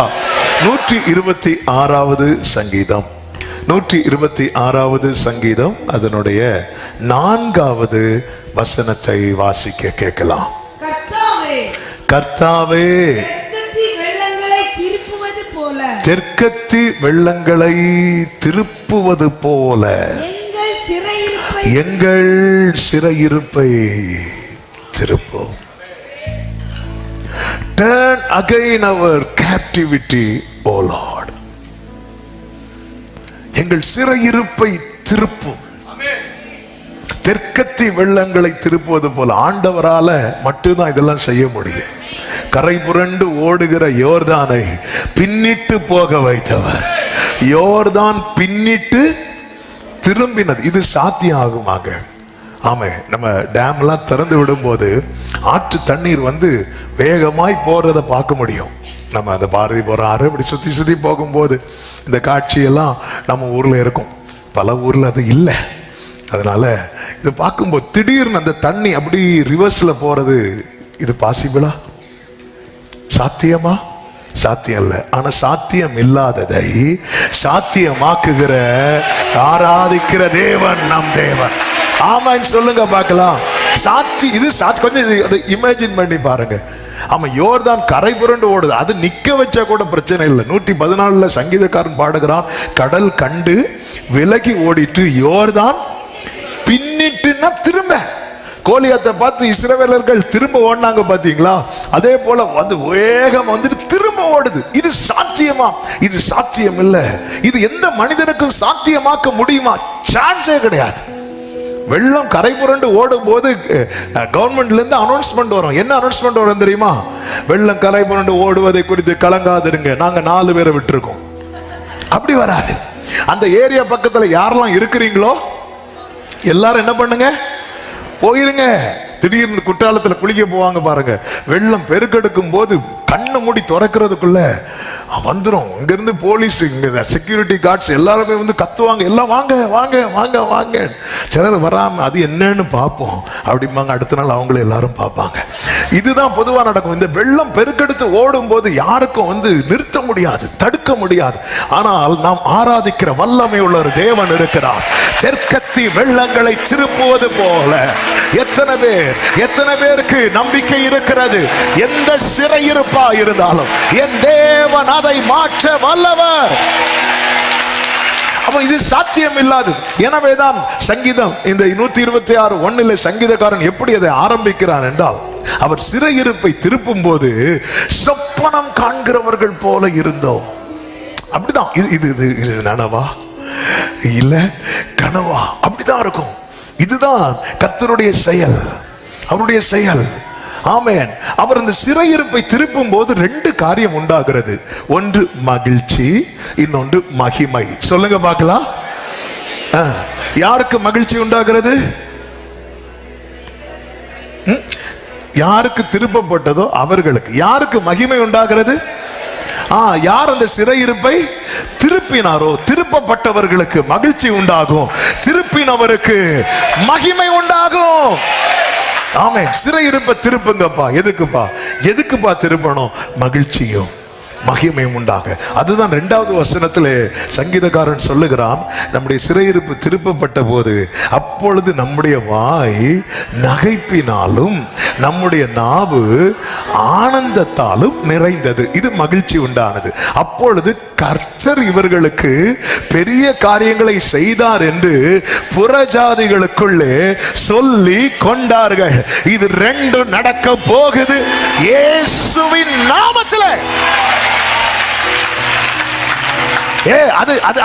126வது சங்கீதம் 126வது சங்கீதம் அதனுடைய 4வது வசனத்தை வாசிக்க கேட்கலாம். கர்த்தாவே தெற்கத்தி வெள்ளங்களை திருப்புவது போல எங்கள் சிறையிருப்பை திருப்போம். Turn again our captivity, O Lord. எங்கள் சிறையிருப்பை திருப்பும். தெற்கத்தி வெள்ளங்களை திருப்புவது போல ஆண்டவரால மட்டும்தான் இதெல்லாம் செய்ய முடியும். கரை புரண்டு ஓடுகிற யோர்தானை பின்னிட்டு போக வைத்தவர். யோர்தான் பின்னிட்டு திரும்பினது. இது சாத்தியம் ஆகுமாக? ஆமே. நம்ம டேம்லாம் திறந்து விடும்போது ஆற்று தண்ணீர் வந்து வேகமாய் போறதை பார்க்க முடியும். நம்ம அந்த பாரதி போற ஆறு இப்படி சுத்தி சுத்தி போகும்போது இந்த காட்சியெல்லாம் நம்ம ஊர்ல இருக்கும். பல ஊர்ல அது இல்லை. அதனால இது பார்க்கும்போது திடீர்னு அந்த தண்ணி அப்படி ரிவர்ஸ்ல போறது இது பாசிபிளா? சாத்தியமா? சாத்தியம் இல்லை. ஆனா சாத்தியம் இல்லாததை சாத்தியமாக்குகிற ஆராதிக்கிற தேவன் நம் தேவன். ஆமான்னு சொல்லுங்க பார்க்கலாம். இது கொஞ்சம் இமேஜின் பண்ணி பாருங்க. ஆமா, யோர்தான் கரை புரண்டு ஓடுது. அது நிக்க வச்சா கூட பிரச்சனை இல்லை. 114 சங்கீதக்காரன் பாடுகிறான், கடல் கண்டு விலகி ஓடிட்டு யோர்தான் பின்னிட்டுன்னா திரும்ப. கோலியாத்தை பார்த்து இஸ்ரவேலர்கள் திரும்ப ஓடினாங்க பாத்தீங்களா? அதே போல வந்து வேகம் வந்துட்டு திரும்ப ஓடுது. இது சாத்தியமா? இது சாத்தியம் இல்லை. இது எந்த மனிதனுக்கும் சாத்தியமாக்க முடியுமா? சான்ஸே கிடையாது. வெள்ளம் கரை புரண்டு ஓடும் போது கவர்மெண்ட்ல இருந்து அனௌன்ஸ்மெண்ட் வரும். என்ன அனௌன்ஸ்மெண்ட் வரும் தெரியுமா? வெள்ளம் கரை புரண்டு ஓடுவதை குறித்து கலங்காதிருங்க, நாங்க 4 பேரை விட்டுருக்கோம். அப்படி வராது. அந்த ஏரியா பக்கத்துல யாரெல்லாம் இருக்கிறீங்களோ எல்லாரும் என்ன பண்ணுங்க, போயிருங்க. திடீர்னு குற்றாலத்துல குளிக்க போவாங்க பாருங்க. வெள்ளம் பெருக்கெடுக்கும் போது கண்ணை மூடி திறக்கிறதுக்குள்ள வந்துடும். இங்க இருந்து போலீஸ், இங்க செக்யூரிட்டி கார்ட்ஸ் எல்லாருமே வந்து கத்துவாங்க, எல்லாம் வாங்க வாங்க வாங்க வாங்க. சிலர் வராம அது என்னன்னு பார்ப்போம் அப்படிம்பாங்க. அடுத்த நாள் அவங்கள எல்லாரும் பார்ப்பாங்க. இதுதான் பொதுவா நடக்கும். இந்த வெள்ளம் பெருக்கெடுத்து ஓடும் போது யாருக்கும் வந்து நிறுத்த முடியாது, தடுக்க முடியாது. ஆனால் நாம் ஆராதிக்கிற வல்லமை உள்ள ஒரு தேவன் இருக்கிறார். தெற்கத்தி வெள்ளங்களை திருப்புவது போல எத்தனை பேருக்கு நம்பிக்கை இருக்கிறது? எந்த சிறையிருப்பா இருந்தாலும் என் தேவன் அதை மாற்ற வல்லவர். அப்ப இது சாத்தியம் இல்லாது. எனவேதான் சங்கீதம் இந்த 126:1 சங்கீதக்காரன் எப்படி அதை ஆரம்பிக்கிறான் என்றால், அவர் சிறையிருப்பை திருப்பும் போது சொப்பனம் காண்கிறவர்கள் போல இருந்தோம். அப்படிதான். இது நனவா இல்ல கனவா? அப்படிதான் இருக்கும். இதுதான் கர்த்தருடைய செயல், அவருடைய செயல். ஆமென். அவர் அந்த சிறையிருப்பை திருப்பும் போது 2 காரியம் உண்டாகிறது. ஒன்று மகிழ்ச்சி, இன்னொன்று மகிமை. சொல்லுங்க பார்க்கலாம். யாருக்கு மகிழ்ச்சி உண்டாகிறது? யாருக்கு திருப்பப்பட்டதோ அவர்களுக்கு. யாருக்கு மகிமை உண்டாகிறது? யார் அந்த சிறையிருப்பை திருப்பினாரோ திருப்பப்பட்டவர்களுக்கு மகிழ்ச்சி உண்டாகும், திருப்பினவருக்கு மகிமை உண்டாகும். ஆமென். சிறையிருப்பை திருப்புங்கப்பா. எதுக்குப்பா திருப்பணும்? மகிழ்ச்சியும் மகிமையும் உண்டாக. அதுதான் 2வது வசனத்திலே சங்கீதக்காரன் சொல்லுகிறான், நம்முடைய சிறையிருப்பு திருப்பப்பட்ட போது அப்பொழுது நம்முடைய வாய் நகைப்பினாலும் நம்முடைய நாவு ஆனந்தத்தாலும் நிறைந்தது. இது மகிழ்ச்சி உண்டானது. அப்பொழுது கர்த்தர் இவர்களுக்கு பெரிய காரியங்களை செய்தார் என்று புறஜாதிகளுக்குள்ளே சொல்லி கொண்டார்கள். இது 2 நடக்க போகுது இயேசுவின் நாமத்திலே.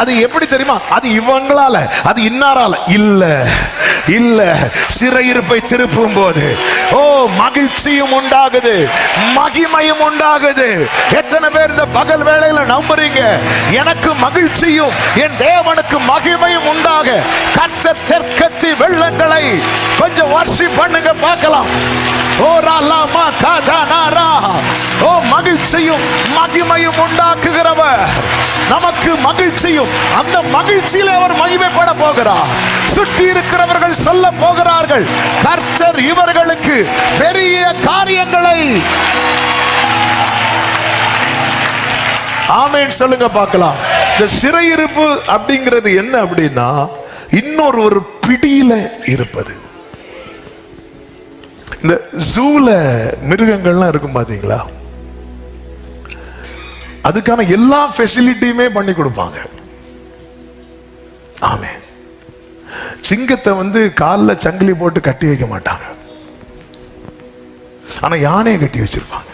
அது எப்படி தெரியுமா? அது இவங்களால, அது இன்னாரால இல்ல. சிறையிருப்பை திருப்பும் போது மகிழ்ச்சியும் உண்டாகுது, மகிமையும் உண்டாகுது. எத்தனை பேர் இந்த பகல் வேளையில நம்புறீங்க? எனக்கு மகிழ்ச்சியும் என் தேவனுக்கு மகிமையும் உண்டாக கர்த்தர் தெற்கத்தி வெள்ளங்களை கொஞ்சம் வர்ஷிப் பண்ணுங்க பார்க்கலாம். மகிழ்ச்சியும் மகிமையும் உண்டாக்குகிறவர், நமக்கு மகிழ்ச்சியும், அந்த மகிழ்ச்சியில அவர் மகிமைப்பட போகிறார். சுற்றி இருக்கிறவர்கள் சொல்ல போகிறார்கள், கர்த்தர் இவர்களுக்கு பெரிய காரியங்களை ஆமென் சொல்லுங்க பார்க்கலாம். இந்த சிறையிருப்பு அப்படிங்கிறது என்ன அப்படின்னா, இன்னொரு ஒரு பிடியில இருப்பது. இந்த ஜூல மிருகங்கள்லாம் இருக்கும் பாத்தீங்களா, அதுக்கான எல்லா ஃபெசிலிட்டியுமே பண்ணி கொடுப்பாங்க. ஆமென். சிங்கத்தை காலில் சங்கிலி போட்டு கட்டி வைக்க மாட்டாங்க, ஆனா யானையை கட்டி வச்சிருப்பாங்க.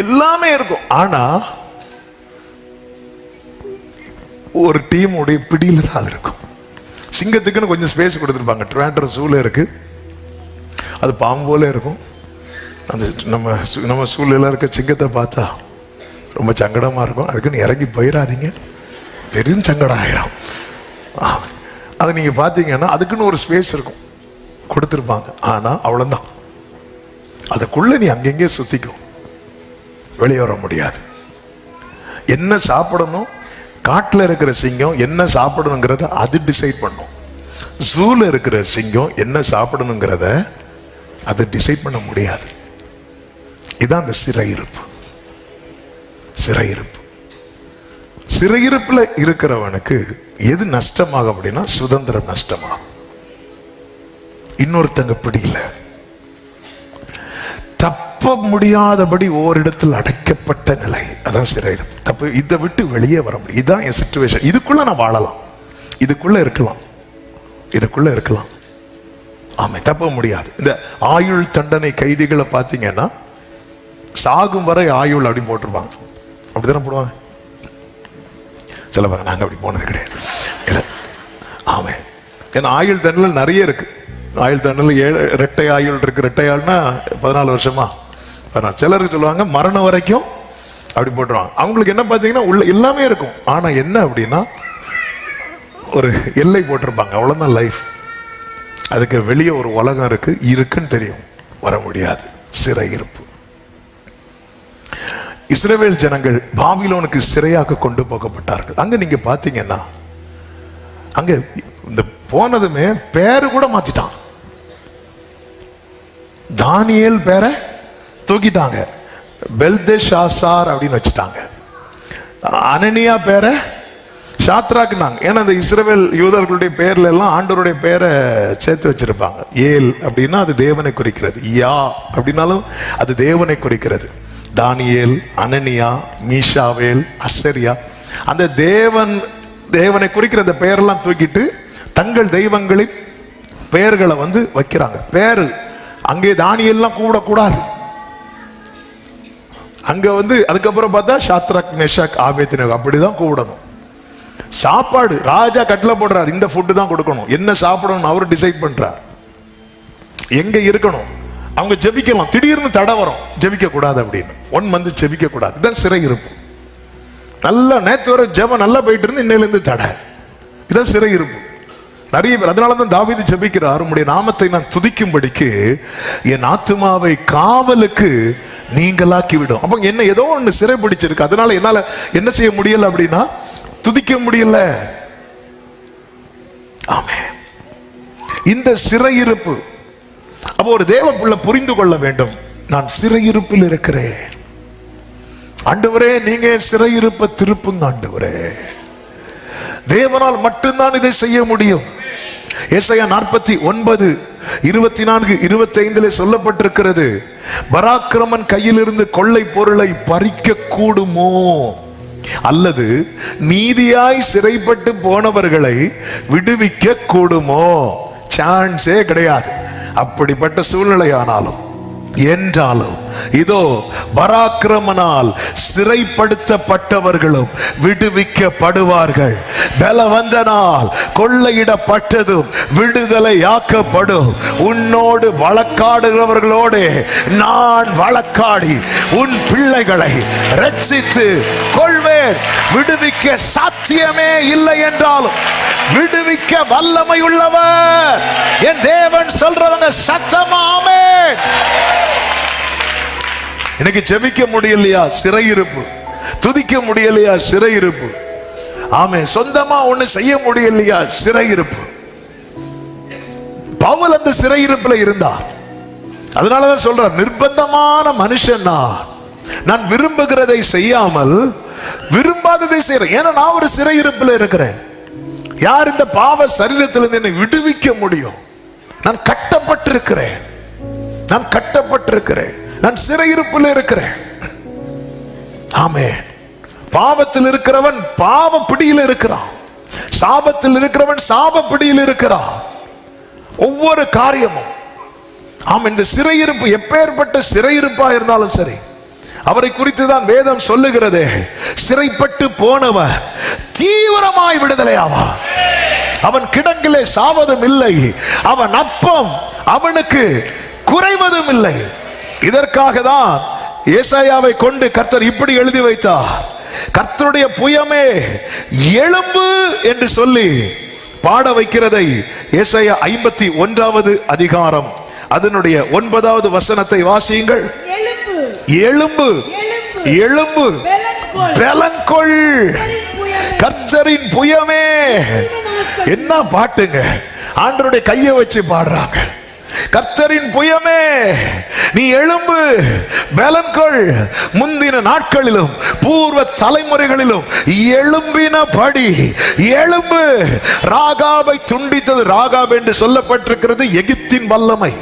எல்லாமே இருக்கும். ஆனா ஒரு டீம் உடைய பிடியில் அது இருக்கும். சிங்கத்துக்குன்னு கொஞ்சம் ஸ்பேஸ் கொடுத்துருப்பாங்க. ட்ரிவாண்ட்ரம் ஜூல இருக்கு, அது பாம்பு போல இருக்கும். அந்த நம்ம சூழல இருக்க சிங்கத்தை பார்த்தா ரொம்ப சங்கடமா இருக்கும். அதுக்குன்னு இறங்கி போயிடாதீங்க, பெரும் சங்கடம் ஆயிரும். அதை நீங்க பாத்தீங்கன்னா அதுக்குன்னு ஒரு ஸ்பேஸ் இருக்கும், கொடுத்துருப்பாங்க. ஆனா அவ்வளவுதான், அதுக்குள்ள நீ அங்கெங்கே சுத்திக்கும், வெளியே வர முடியாது. என்ன சாப்பிடணும், காட்டில் இருக்கிற சிங்கம் என்ன சாப்பிடணுங்கிறத அது டிசைட் பண்ணும். ஜூல இருக்கிற சிங்கம் என்ன சாப்பிடணுங்கிறத அது டிசைட் பண்ண முடியாது. இதான் அந்த சிறையிருப்பு. சிறையிருப்பு சிறையிருப்புல இருக்கிறவனுக்கு எது நஷ்டமாகும் அப்படின்னா, சுதந்திரம் நஷ்டமாகும். இன்னொருத்தங்க பிடியில தப்ப முடியாதபடி ஓரிடத்தில் அடைக்கப்பட்ட நிலை, அதான் சிறையிருப்பு. தப்பு, இதை விட்டு வெளியே வர முடியும். இதுதான் என் சிச்சுவேஷன். இதுக்குள்ள நான் வாழலாம், இதுக்குள்ள இருக்கலாம், இதுக்குள்ள இருக்கலாம். ஆமா, தப்ப முடியாது. இந்த ஆயுள் தண்டனை கைதிகளை பார்த்தீங்கன்னா சாகும் வரை ஆயுள் அப்படி போட்டிருப்பாங்க. அப்படித்தானே போடுவாங்க சில பேர். நாங்கள் அப்படி போனது கிடையாது. ஆமா, ஏன்னா ஆயுள் தண்டனை நிறைய இருக்கு. ஆயுள் தண்டனை 7 இரட்டை ஆயுள் இருக்கு. இரட்டை ஆயுள்னா 14 வருஷமா 14. சிலருக்கு சொல்லுவாங்க மரணம் வரைக்கும் அப்படி போட்டுருவாங்க. அவங்களுக்கு என்ன பார்த்தீங்கன்னா உள்ள எல்லாமே இருக்கும், ஆனா என்ன அப்படின்னா ஒரு எல்லை போட்டிருப்பாங்க, அவ்வளவுதான் லைஃப். அதுக்கு வெளியே ஒரு உலகம் இருக்குன்னு தெரியும், வர முடியாது. சிறையிருப்பு. இஸ்ரவேல் ஜனங்கள் பாபிலோனுக்கு சிறையாக கொண்டு போகப்பட்டார்கள். அங்க நீங்க பாத்தீங்கன்னா அங்க இந்த போனதுமே பேரு கூட மாத்திட்டான். தானியேல் பேரை தூக்கிட்டாங்க, பெல்தெஷாசார் அப்படின்னு வச்சுட்டாங்க. அனனியா பேரை சாத்ராக்குனாங்க. ஏன்னா இந்த இஸ்ரவேல் யூதர்களுடைய பேர்ல எல்லாம் ஆண்டவருடைய பேரை சேர்த்து வச்சிருப்பாங்க. ஏல் அப்படின்னா அது தேவனை குறிக்கிறது, யா அப்படின்னாலும் அது தேவனை குறிக்கிறது. தானியேல், அனனியா, மீஷாவேல், அசரியா, அந்த தேவனை குறிக்கிற அந்த பெயரெல்லாம் தூக்கிட்டு தங்கள் தெய்வங்களின் பெயர்களை வைக்கிறாங்க. பேரு அங்கே தானியெல்லாம் கூடக்கூடாது. அங்க அதுக்கப்புறம் பார்த்தா ஷாத்ரக், மேஷாக், ஆபேத்நேகோ அப்படிதான் கூடணும். சாப்பாடு ராஜா கட்டளை போடுறார், இந்த ஃபுட்டு தான் கொடுக்கணும், என்ன சாப்பிடணும் அவர் டிசைட் பண்றார், எங்க இருக்கணும். அவங்க ஜெபிக்கலாம், திடீர்னு தடை வரும், ஜெபிக்க கூடாது அப்படின்னு 1 மந்த் ஜெபிக்க கூடாது. இதான் சிறையிருப்பு. நல்லா நேற்று வர ஜெபம் நல்லா போயிட்டு இருந்து இன்னையில இருந்து தடை, இதான் சிறையிருப்பு. நிறைய பேர் அதனாலதான் தாவீது ஜெபிக்கிறார், உம்முடைய நாமத்தை நான் துதிக்கும்படிக்கு என் ஆத்துமாவை காவலுக்கு நீங்களாக்கி விடும். அப்ப என்ன ஏதோ ஒண்ணு சிறை பிடிச்சிருக்கு, அதனால என்னால என்ன செய்ய முடியல அப்படின்னா துதிக்க முடியல. ஆமென். இந்த சிறையிருப்பு. அப்ப ஒரு தேவ பிள்ளை புரிந்து கொள்ள வேண்டும், நான் சிறையிருப்பில் இருக்கிறேன். ஆண்டவரே நீங்க சிறையிருப்பை திருப்புங்க ஆண்டவரே, தேவனால் மட்டும்தான் இதை செய்ய முடியும். ஏசாயா 49, 24, 25 சொல்லப்பட்டிருக்கிறது, பராக்கிரமன் கையிலிருந்து கொள்ளை பொருளை பறிக்க கூடுமோ, அல்லது நீதியாய் சிறைப்பட்டு போனவர்களை விடுவிக்க கூடுமோ? சான்ஸே கிடையாது. அப்படிப்பட்ட சூழ்நிலையானாலும் என்றாலும் இதோ பராக்கிரமனால் சிறைப்படுத்தப்பட்டவர்களும் விடுவிக்கப்படுவார்கள். பலவந்தனால் கொள்ளையிடப்பட்டதும் விடுதலையாக்கப்படும். உன்னோடு வழக்காடுகிறவர்களோடு நான் வழக்காடி உன் பிள்ளைகளை ரட்சித்து கொள்வேன். விடுவிக்க சாத்தியமே இல்லை என்றாலும் விடுவிக்க வல்லமை உள்ளவர் என் தேவன் சொல்றவங்க சத்தமாமே. எனக்கு ஜெபிக்க முடியலையா, சிறையிருப்பு. துதிக்க முடியலையா, சிறையிருப்பு. ஆமென். சொந்தமா ஒண்ணு செய்ய முடியலையா, சிறையிருப்பு. பவுல் அந்த சிறையிருப்புல இருந்தார். அதனாலதான் சொல்றார், நிர்பந்தமான மனுஷனா நான் விரும்புகிறதை செய்யாமல் விரும்பாததை செய்யறேன். ஏன்னா நான் ஒரு சிறையிருப்பில் இருக்கிறேன். யார் இந்த பாவ சரீரத்திலிருந்து என்னை விடுவிக்க முடியும்? நான் கட்டப்பட்டிருக்கிறேன், நான் கட்டப்பட்டிருக்கிறேன், நான் சிறையிருப்பில் இருக்கிறேன். ஆமென். பாவத்தில் இருக்கிறவன் பாவ பிடியில் இருக்கிறான், சாபத்தில் இருக்கிறவன் சாப பிடியில் இருக்கிறான். ஒவ்வொரு காரியமும் இந்த சிறையிருப்பு எப்பேற்பட்ட சிறையிருப்பா இருந்தாலும் சரி, அவரை குறித்து தான் வேதம் சொல்லுகிறது. சிறைப்பட்டு போனவன் தீவிரமாய் விடுதலை ஆவான். அவன் கிடங்கிலே சாவதும் இல்லை, அவன் அப்பம் அவனுக்கு குறைவதும் இல்லை. இதற்காக தான் ஏசாயாவை கொண்டு கர்த்தர் இப்படி எழுதி வைத்தார். கர்த்தருடைய புயமே எழும்பு என்று சொல்லி பாட வைக்கிறதை ஏசாயா 51வது அதிகாரம் அதனுடைய 9வது வசனத்தை வாசியுங்கள். எழும்பு எழும்பு பெலங்கொள் கர்த்தரின் புயமே. என்ன பாட்டுங்க! ஆண்டவருடைய கையை வச்சு பாடுறாங்க. கர்த்தரின் புயமே நீ எழும்பு, பெலன்கொள். முந்தின நாட்களிலும் பூர்வ தலைமுறைகளிலும் எழும்பினபடி எழும்பு. ராகாபை துண்டித்தது, ராகாப் என்று சொல்லப்பட்டிருக்கிறது எகிப்தின் வல்லமை.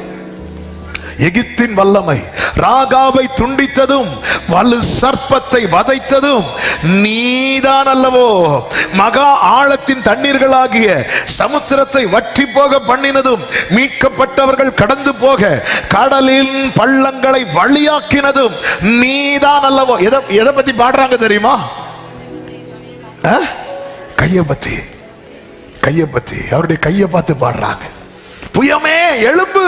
எகிப்தின் வல்லமை ராகாபை துண்டித்ததும் வலு சர்ப்பத்தை வதைத்ததும் நீதான் அல்லவோ. மகா ஆழத்தின் தண்ணீர்களாகிய சமுத்திரத்தை வற்றி போக பண்ணினதும், மீட்கப்பட்டவர்கள் கடந்து போக கடலின் பள்ளங்களை வழியாக்கினதும் நீதான் அல்லவோ. எதை பத்தி பாடுறாங்க தெரியுமா? கையை பத்தி, கையை பத்தி, அவருடைய கையை பார்த்து பாடுறாங்க. புயமே எழும்பு.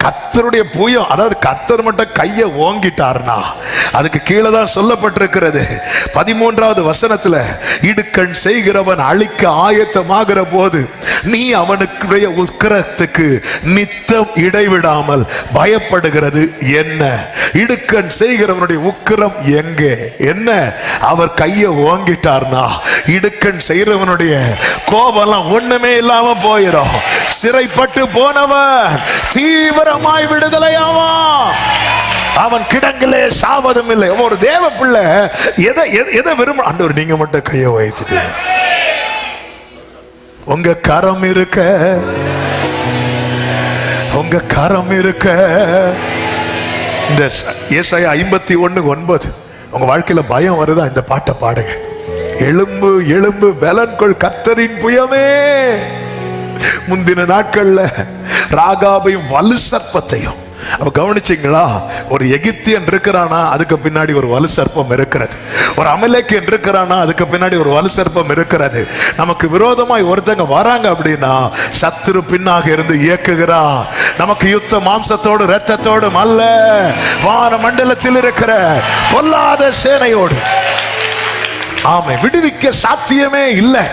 கர்த்தருடைய புயம், அதாவது கர்த்தர் மட்டும் கையை ஓங்கிட்டார்னா அதுக்கு கீழே தான் சொல்லப்பட்டிருக்கிறது 13வது வசனத்துல, இடுக்கண் செய்கிறவன் அழிக்க ஆயத்தமாகிற போது நீ அவனுடைய உக்கிரத்துக்கு நித்தம் இடைவிடாமல் பயப்படுகிறது என்ன? இடுக்கண் செய்கிறவனுடைய உக்கிரம் எங்கே? என்ன? அவர் கையை ஓங்கிட்டார்னா இடுக்கண் செய்கிறவனுடைய கோபம்லாம் ஒண்ணுமே இல்லாம போயிடும். சிறைப்பட்டு போனவன் தீவிரமாய் விடுதலையாவான். அவன் கிடங்கிலே சாவதும் இல்லை. ஒரு தேவ பிள்ளை எதை விரும்ப, ஆண்டவர் நீங்க மட்டும் கையை வைத்துட்டு உங்க கரம் இருக்க, உங்க கரம் இருக்க. இந்த ஏசாயா 51:9 உங்க வாழ்க்கையில பயம் வருதா? இந்த பாட்டை பாடுங்க. எழும்பு எழும்பு பெலன்கொள் கர்த்தரின் புயமே. முந்தின நாட்கள்ல ராகாபையும் வலு சர்ப்பத்தையும் அப்ப கவனிச்சீங்களா? ஒரு எகிப்தியன் இருக்கிறானா அதுக்கு பின்னாடி ஒரு வலு சர்ப்பம் இருக்கிறது. ஒரு அமலேக்கியன் இருக்கிறானா அதுக்கு பின்னாடி ஒரு வலு சர்ப்பம் இருக்கிறது. நமக்கு விரோதமாய் ஒருத்தங்க வராங்க அப்படின்னா சத்துரு பின்னாக இருந்து இயக்குகிறான். நமக்கு யுத்த மாம்சத்தோடு இரத்தத்தோடு அல்ல, வான மண்டலத்தில் இருக்கிற பொல்லாத சேனையோடு. ஆமை விடுவிக்க சாத்தியமே இல்லை,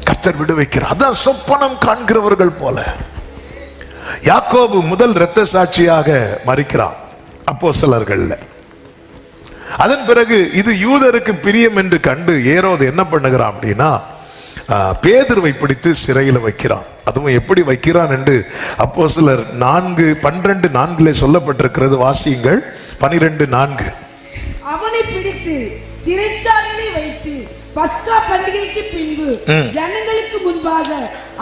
கர்த்தர் விடுவிக்கிறார். அதான் சொப்பனம் காண்கிறவர்கள் போல. யாக்கோபு முதல் இரத்த சாட்சியாக மரிக்கிறான் அப்போஸ்தலர்கள்ல. அதன் பிறகு இது யூதருக்கு பிரியம் என்று கண்டு ஏரோது என்ன பண்ணுகிறான் அப்படின்னா பேதுருவை பிடித்து சிறையில் வைக்கிறான். அதுவும் எப்படி வைக்கிறான் என்று அப்போஸ்தலர் 4:12-4 சொல்லப்பட்டிருக்கிறது. வாசியுங்கள். 12:4. அவனை பிடித்து சிறைச்சாலையில் வைத்து பஸ்கா பண்டிகைக்கு பின்பு ஜனங்களுக்கு முன்பாக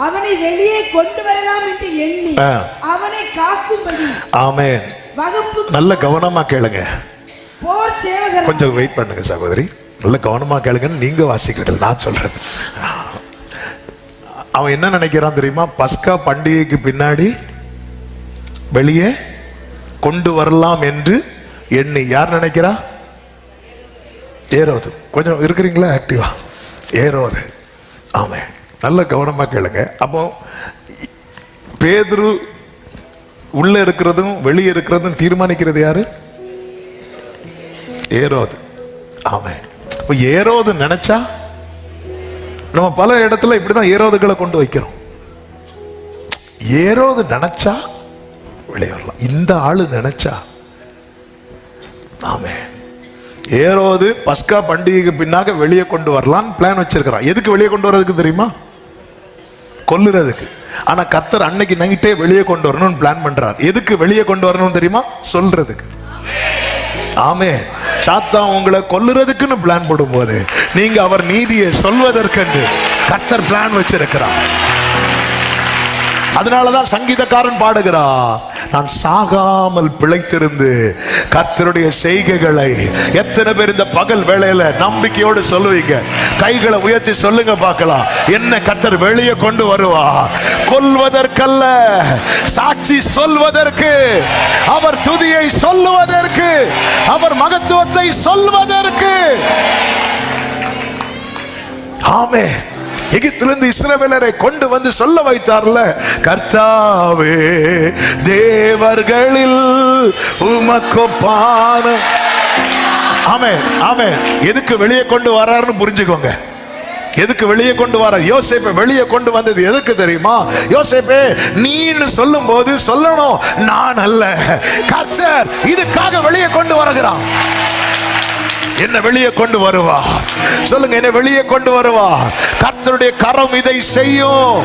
அவனை வெளியே கொண்டு வரலாம் என்று எண்ணி அவனை காக்கும்படி. ஆமென். வகுப்பு நல்ல கவனமா கேளுங்க. போர் சேவகர் கொஞ்சம் வெயிட் பண்ணுங்க சகோதரி, நல்ல கவனமா கேளுங்கன்னு நீங்க வாசிக்கிட்டல் நான் சொல்றேன். அவன் என்ன நினைக்கிறான் தெரியுமா? பஸ்கா பண்டிகைக்கு பின்னாடி வெளியே கொண்டு வரலாம் என்று எண்ணி. யார் நினைக்கிறா? ஏரோது. கொஞ்சம் இருக்கிறீங்களா ஆக்டிவா? ஏரோது. ஆமே, நல்ல கவனமா கேளுங்க. அப்போ பேதுரு உள்ள இருக்கிறதும் வெளியே இருக்கிறதும் தீர்மானிக்கிறது யாரு? ஏரோது. ஆமே. இப்போ ஏரோது நினைச்சா, நம்ம பல இடத்துல இப்படிதான் ஏரோதுகளை கொண்டு வைக்கிறோம். ஏரோது நினைச்சா வெளியே வரலாம், இந்த ஆளு நினைச்சா. ஆமே. ஏரோது பஸ்கா பண்டிகைக்கு பின்னாக வெளியே கொண்டு வரலாம் பிளான் வச்சிருக்கிறான். எதுக்கு வெளியே கொண்டு வரதுக்கு தெரியுமா? கொல்லுறதுக்கு. ஆனா கர்த்தர் அன்னைக்கு நைட்டே வெளியே கொண்டு வரணும்னு பிளான் பண்றார். எதுக்கு வெளியே கொண்டு வரணும் தெரியுமா? சொல்றதுக்கு. ஆமென். சாத்தான் உங்களை கொல்லுறதுக்குன்னு பிளான் போடும்போது நீங்க அவர் நீதியை சொல்வதற்கு கர்த்தர் பிளான் வச்சிருக்கிறார். அதனாலதான் சங்கீதக்காரன் பாடுகிறார், நான் சாகாமல் பிழைத்திருந்து கர்த்தருடைய செய்கைகளை. எத்தனை பேர் இந்த பகல் வேளையில நம்பிக்கையோடு சொல்லுவீங்க? கைகளை உயர்த்தி சொல்லுங்க பார்க்கலாம். என்ன கர்த்தர் வெளியே கொண்டு வருவார், கொல்வதற்கல்ல, சாட்சி சொல்வதற்கு, அவர் துதியை சொல்லுவதற்கு, அவர் மகத்துவத்தை சொல்வதற்கு. ஆமென். எகிப்திலிருந்து இஸ்ரவேலரை கொண்டு வந்து சொல்ல வைத்தார்ல, கர்த்தாவே தேவர்களில் உமக்கொப்பான. ஆமென், ஆமென். எதுக்கு வெளியே கொண்டு வர்றாருன்னு புரிஞ்சுக்கோங்க. எதுக்கு வெளியே கொண்டு வர? யோசேப்பை வெளியே கொண்டு வந்தது எதுக்கு தெரியுமா? யோசேப்பே நீன்னு சொல்லும் போது சொல்லணும், நான் அல்ல, கர்த்தர் இதுக்காக வெளியே கொண்டு வருகிறான். என்ன வெளியே கொண்டு வருவா? சொல்லுங்க, என்ன வெளியே கொண்டு வருவா? கர்த்தருடைய கரம் இதை செய்யும்.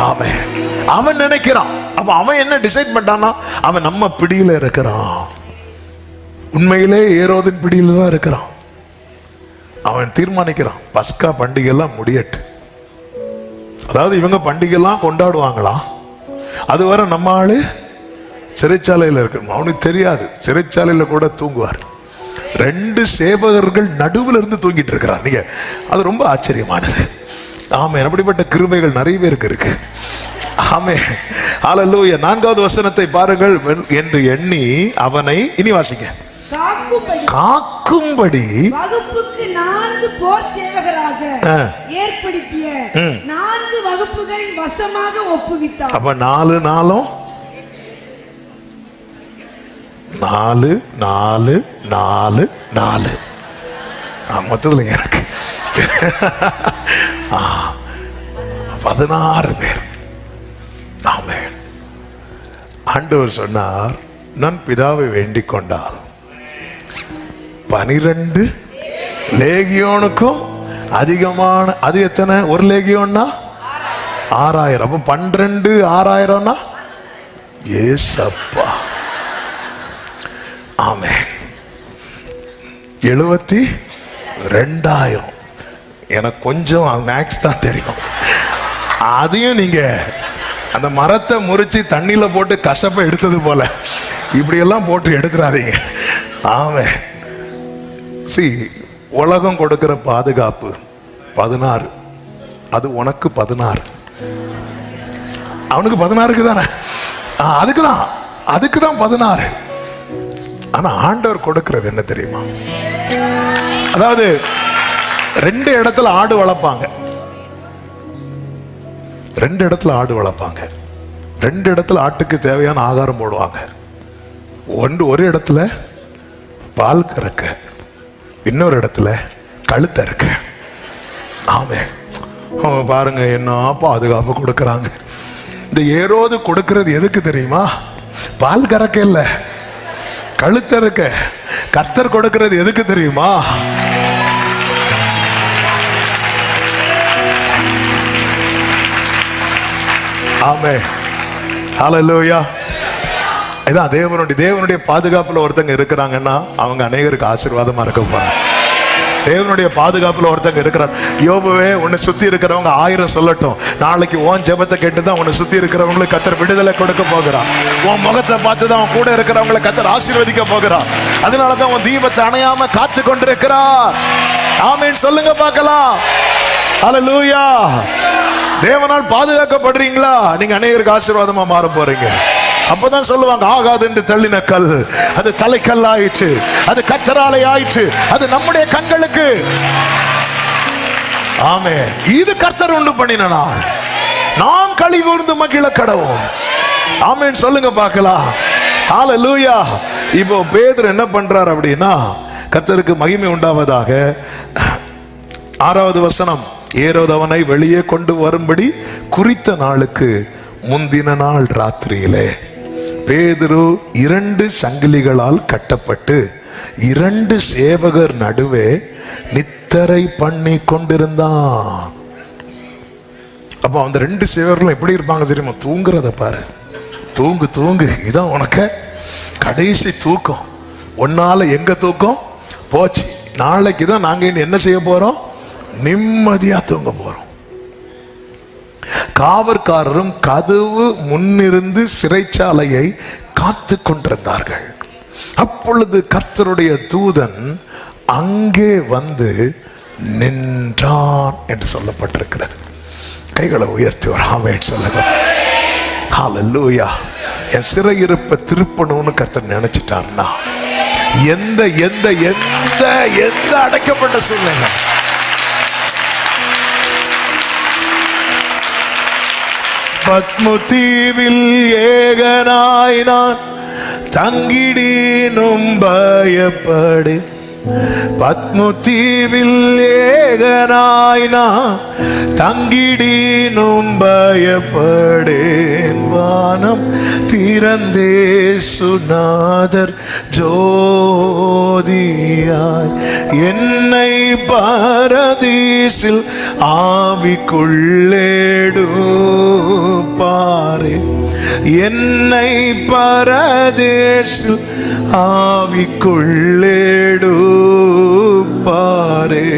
ஆமென். அவன் நினைக்கிறான். அப்ப அவன் என்ன டிசைட் பண்ணானா, அவன் நம்ம பிடியில இருக்கிறான். உண்மையிலே ஏரோதின் பிடியில தான் இருக்கிறான். அவன் தீர்மானிக்கிறான், பஸ்கா பண்டிகை எல்லாம் முடியட்டு. அதாவது இவங்க பண்டிகை எல்லாம் கொண்டாடுவாங்களாம், அதுவரை நம்ம ஆளு சிறைச்சாலையில் இருக்கணும். அவனுக்கு தெரியாது, சிறைச்சாலையில கூட தூங்குவார். 2 சேவகர்கள் நடுவில் இருந்து தூங்கிட்டு இருக்கிறார். நீங்க அது ரொம்ப ஆச்சரியமானது. ஆமென். அப்படிப்பட்ட கிருபைகள் நிறைய பேருக்கு இருக்கு. ஆமென். ஹல்லேலூயா. 4வது வசனத்தை பாருங்கள். என்று எண்ணி அவனை, இனி வாசிங்க, காக்கும்படி வகுப்புக்கு 4 போர் சேவகராக ஏற்படுத்திய 4 வகுப்புகளின் வசமாக ஒப்புவித்தார். அப்ப 4 நாளும் 4 4 4 4 மொத்தத்தில் எனக்கு 16 பேர். ஆமென். ஆண்டவர் சொன்னார், நான் பிதாவை வேண்டிக் கொண்டால் 12 லேகியோனுக்கும் அதிகமான, அது எத்தனை? ஒரு லேகியோன்னா 6000. அப்ப 12 6000னா ஏசப்பா. ஆமென். 72,000. எனக்கு கொஞ்சம் மேக்ஸ் தான் தெரியும். அதையும் நீங்க அந்த மரத்தை முறிச்சு தண்ணியில போட்டு கசப்பை எடுத்தது போல இப்படியெல்லாம் போட்டு எடுக்கிறாதீங்க. ஆமென். உலகம் கொடுக்கிற பாதுகாப்பு 16, அது உனக்கு 16, அவனுக்கு 16க்கு தானே, அதுக்கு தான் 16. ஆனா ஆண்டவர் கொடுக்கிறது என்ன தெரியுமா? அதாவது 2 இடத்துல ஆடு வளர்ப்பாங்க, 2 இடத்துல ஆடு வளர்ப்பாங்க, 2 இடத்துல ஆட்டுக்கு தேவையான ஆகாரம் போடுவாங்க. ஒரு இடத்துல பால் கறக்க, இன்னொரு இடத்துல கழுத்த இருக்க. ஆமென். பாருங்க என்ன பாதுகாப்பு கொடுக்கறாங்க. இந்த ஏரோது கொடுக்கிறது எதுக்கு தெரியுமா? பால் கறக்க இல்ல, கழுத்த இருக்க. கர்த்தர் கொடுக்கிறது எதுக்கு தெரியுமா? ஆமென். ஹல்லேலூயா. இதான் தேவனுடைய பாதுகாப்புல ஒருத்தங்க இருக்கிறாங்கன்னா அவங்க அநேகருக்கு ஆசீர்வாதமா இருக்க போறாங்க. தேவனுடைய பாதுகாப்புல ஒருத்தங்க இருக்கிறார். யோபுவே, உன்னை சுத்தி இருக்கிறவங்க 1000 சொல்லட்டும், நாளைக்கு உன் ஜெபத்தை கேட்டுதான் உன்னை சுத்தி இருக்கிறவங்களுக்கு கர்த்தர் விடுதலை கொடுக்க போகிறான். உன் முகத்தை பார்த்துதான் உன் கூட இருக்கிறவங்களை கர்த்தர் ஆசீர்வதிக்க போகிறான். அதனாலதான் உன் தீபத்தை அணையாம காத்து கொண்டிருக்கிறார். ஆமென். சொல்லுங்க பார்க்கலாம். ஹல்லேலூயா. தேவனால் பாதுகாக்கப்படுறீங்களா? நீங்க அநேகருக்கு ஆசீர்வாதமா மாற போறீங்க. அப்பதான் சொல்லுவாங்க, ஆகாது என்று தள்ளின கல் அது தலைக்கல் ஆயிற்று, அது கர்த்தராலே ஆயிற்று, அது நம்முடைய கண்களுக்கு. ஆமென். இது கர்த்தர் உண்டு பண்ணின நாள், நாம் களி கூர்ந்து மகிழ கடவோம். ஆமென். சொல்லுங்க பார்க்கலாம். ஹல்லேலூயா. இப்போ பேதுரு என்ன பண்றார் அப்படின்னா, கர்த்தருக்கு மகிமை உண்டாவதாக, 6வது வசனம், ஏரோது அவனை வெளியே கொண்டு வரும்படி குறித்த நாளுக்கு முந்தின நாள் ராத்திரியிலே பேதுரு 2 சங்கிலிகளால் கட்டப்பட்டு 2 சேவகர் நடுவே நித்திரை பண்ணி கொண்டிருந்தான். அப்ப அந்த 2 சேவகர்களும் எப்படி இருப்பாங்க தெரியுமா? தூங்குறத பாரு, தூங்கு இதான் உனக்கு கடைசி தூக்கம். ஒன்னால எங்க தூக்கம் போச்சு. நாளைக்கு தான் நாங்க என்ன செய்ய போறோம்? நிம்மதியா தூங்க போறோம். காவற்காரரும் கதவு முன்னிருந்து சிறைச்சாலையை காத்து கொண்டிருந்தார்கள். அப்பொழுது கர்த்தருடைய தூதன் அங்கே வந்து நின்றான் என்று சொல்லப்பட்டிருக்கிறது. கைகளை உயர்த்தி ஒரு ஆமென் சொல்லுங்க. ஹல்லேலூயா. என் சிறையிருப்பை திருப்பணும்னு கர்த்தர் நினைச்சிட்டார்னா எந்த எந்த எந்த எந்த அடைக்கப்பட்ட சூழ்நிலை, பத்மு தீவில் ஏகனாய் நான் தங்கிடினும் பயப்படு, பத்மு தீவில் ஏகனாய் நான் தங்கிடினும் பயப்படேன். வானம் திறந்தே சுநாதர் ஜோதியாய் என்னை பரதீசில் ஆவிக்குள்ளேடுப்பாரே, என்னை பரதேசில் ஆவிக்குள்ளேடுப்பாரே.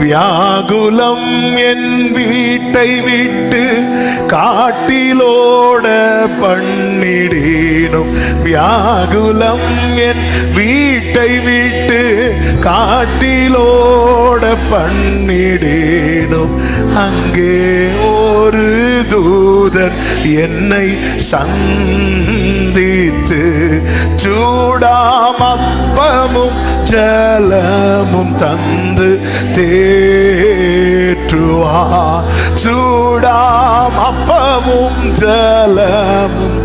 வியாகுலம் என் வீட்டை விட்டு காட்டிலோட பண்ணிடேனும், வியாகுலம் என் வீட்டை விட்டு காட்டிலோட பண்ணிடேனும். அங்கே ஒரு தூதன் என்னை சந்தித்து சூடாம் அப்பமும் ஜலமும் தந்து தேற்றுவா. சூடாம் அப்பமும் ஜலமும்.